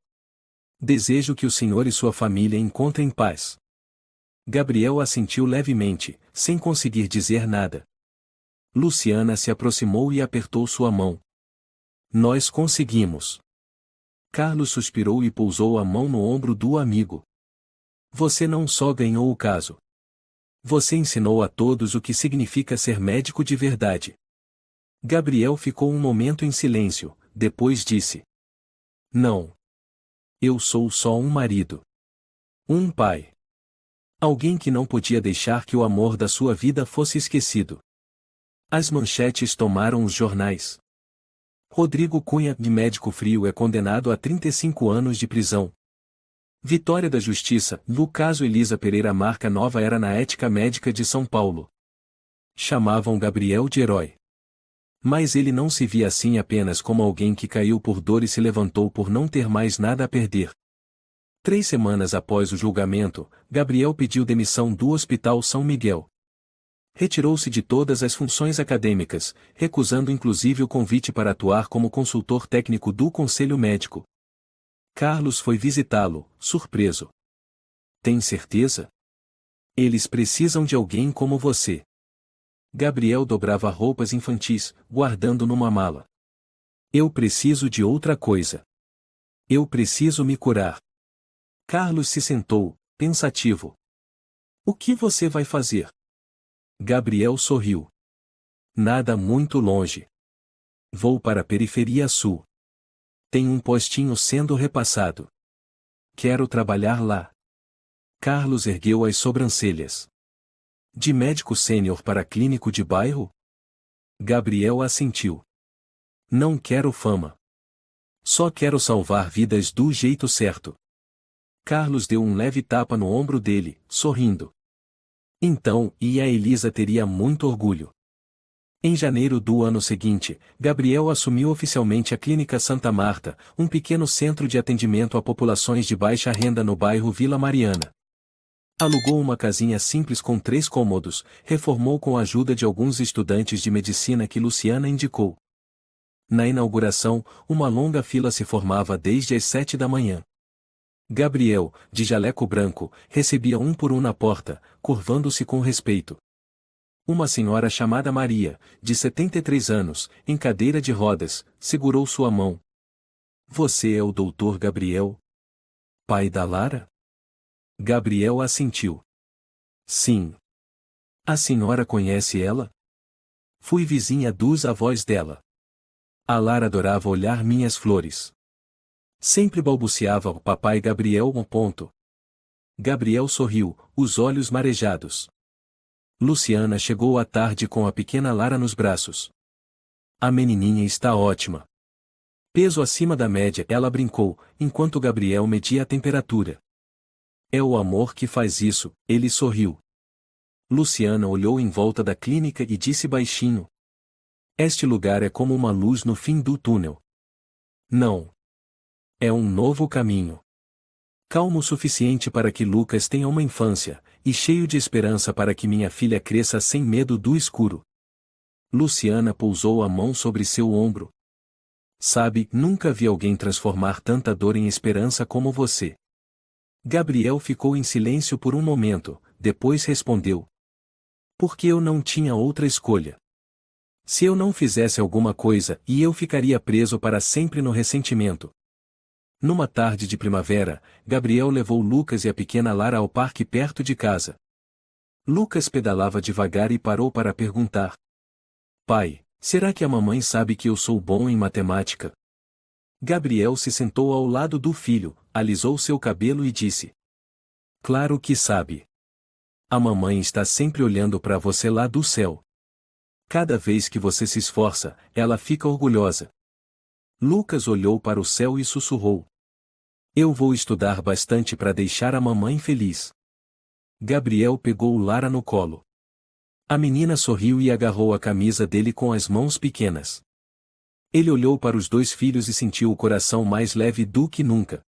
Desejo que o senhor e sua família encontrem paz. Gabriel assentiu levemente, sem conseguir dizer nada. Luciana se aproximou e apertou sua mão. Nós conseguimos. Carlos suspirou e pousou a mão no ombro do amigo. Você não só ganhou o caso. Você ensinou a todos o que significa ser médico de verdade. Gabriel ficou um momento em silêncio, depois disse. Não. Eu sou só um marido. Um pai. Alguém que não podia deixar que o amor da sua vida fosse esquecido. As manchetes tomaram os jornais. Rodrigo Cunha, de médico frio, é condenado a 35 anos de prisão. Vitória da Justiça, no caso Elisa Pereira marca nova era na ética médica de São Paulo. Chamavam Gabriel de herói. Mas ele não se via assim apenas como alguém que caiu por dor e se levantou por não ter mais nada a perder. 3 semanas após o julgamento, Gabriel pediu demissão do Hospital São Miguel. Retirou-se de todas as funções acadêmicas, recusando inclusive o convite para atuar como consultor técnico do Conselho Médico. Carlos foi visitá-lo, surpreso. Tem certeza? Eles precisam de alguém como você. Gabriel dobrava roupas infantis, guardando numa mala. Eu preciso de outra coisa. Eu preciso me curar. Carlos se sentou, pensativo. O que você vai fazer? Gabriel sorriu. Nada muito longe. Vou para a periferia sul. Tem um postinho sendo repassado. Quero trabalhar lá. Carlos ergueu as sobrancelhas. De médico sênior para clínico de bairro? Gabriel assentiu. Não quero fama. Só quero salvar vidas do jeito certo. Carlos deu um leve tapa no ombro dele, sorrindo. Então, e a Elisa teria muito orgulho. Em janeiro do ano seguinte, Gabriel assumiu oficialmente a Clínica Santa Marta, um pequeno centro de atendimento a populações de baixa renda no bairro Vila Mariana. Alugou uma casinha simples com 3 cômodos, reformou com a ajuda de alguns estudantes de medicina que Luciana indicou. Na inauguração, uma longa fila se formava desde as 7 da manhã. Gabriel, de jaleco branco, recebia um por um na porta, curvando-se com respeito. Uma senhora chamada Maria, de 73 anos, em cadeira de rodas, segurou sua mão. Você é o Dr. Gabriel? Pai da Lara? Gabriel assentiu. Sim. A senhora conhece ela? Fui vizinha dos avós dela. A Lara adorava olhar minhas flores. Sempre balbuciava o papai Gabriel . Gabriel sorriu, os olhos marejados. Luciana chegou à tarde com a pequena Lara nos braços. A menininha está ótima. Peso acima da média, ela brincou, enquanto Gabriel media a temperatura. É o amor que faz isso, ele sorriu. Luciana olhou em volta da clínica e disse baixinho. Este lugar é como uma luz no fim do túnel. Não. É um novo caminho. Calmo o suficiente para que Lucas tenha uma infância, e cheio de esperança para que minha filha cresça sem medo do escuro. Luciana pousou a mão sobre seu ombro. Sabe, nunca vi alguém transformar tanta dor em esperança como você. Gabriel ficou em silêncio por um momento, depois respondeu. Porque eu não tinha outra escolha. Se eu não fizesse alguma coisa, eu ficaria preso para sempre no ressentimento. Numa tarde de primavera, Gabriel levou Lucas e a pequena Lara ao parque perto de casa. Lucas pedalava devagar e parou para perguntar. Pai, será que a mamãe sabe que eu sou bom em matemática? Gabriel se sentou ao lado do filho, alisou seu cabelo e disse. Claro que sabe. A mamãe está sempre olhando para você lá do céu. Cada vez que você se esforça, ela fica orgulhosa. Lucas olhou para o céu e sussurrou. Eu vou estudar bastante para deixar a mamãe feliz. Gabriel pegou Lara no colo. A menina sorriu e agarrou a camisa dele com as mãos pequenas. Ele olhou para os 2 filhos e sentiu o coração mais leve do que nunca.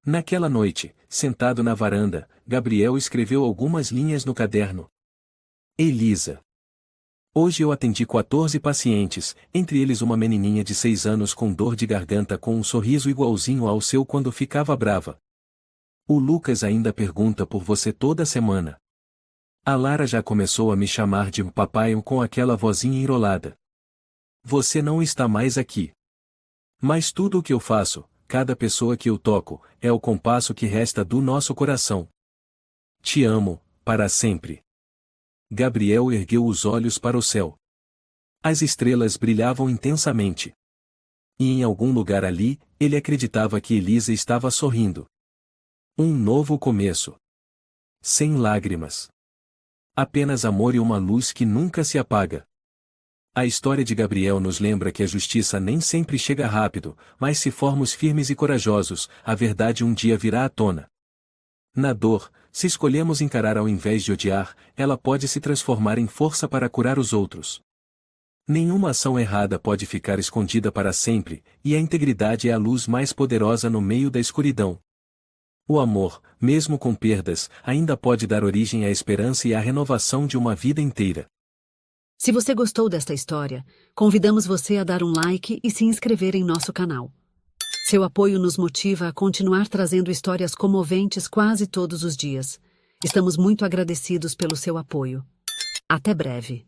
Naquela noite, sentado na varanda, Gabriel escreveu algumas linhas no caderno. Elisa. Hoje eu atendi 14 pacientes, entre eles uma menininha de 6 anos com dor de garganta com um sorriso igualzinho ao seu quando ficava brava. O Lucas ainda pergunta por você toda semana. A Lara já começou a me chamar de papai com aquela vozinha enrolada. Você não está mais aqui. Mas tudo o que eu faço, cada pessoa que eu toco, é o compasso que resta do nosso coração. Te amo, para sempre. Gabriel ergueu os olhos para o céu. As estrelas brilhavam intensamente. E em algum lugar ali, ele acreditava que Elisa estava sorrindo. Um novo começo. Sem lágrimas. Apenas amor e uma luz que nunca se apaga. A história de Gabriel nos lembra que a justiça nem sempre chega rápido, mas se formos firmes e corajosos, a verdade um dia virá à tona. Na dor, se escolhemos encarar ao invés de odiar, ela pode se transformar em força para curar os outros. Nenhuma ação errada pode ficar escondida para sempre, e a integridade é a luz mais poderosa no meio da escuridão. O amor, mesmo com perdas, ainda pode dar origem à esperança e à renovação de uma vida inteira. Se você gostou desta história, convidamos você a dar um like e se inscrever em nosso canal. Seu apoio nos motiva a continuar trazendo histórias comoventes quase todos os dias. Estamos muito agradecidos pelo seu apoio. Até breve.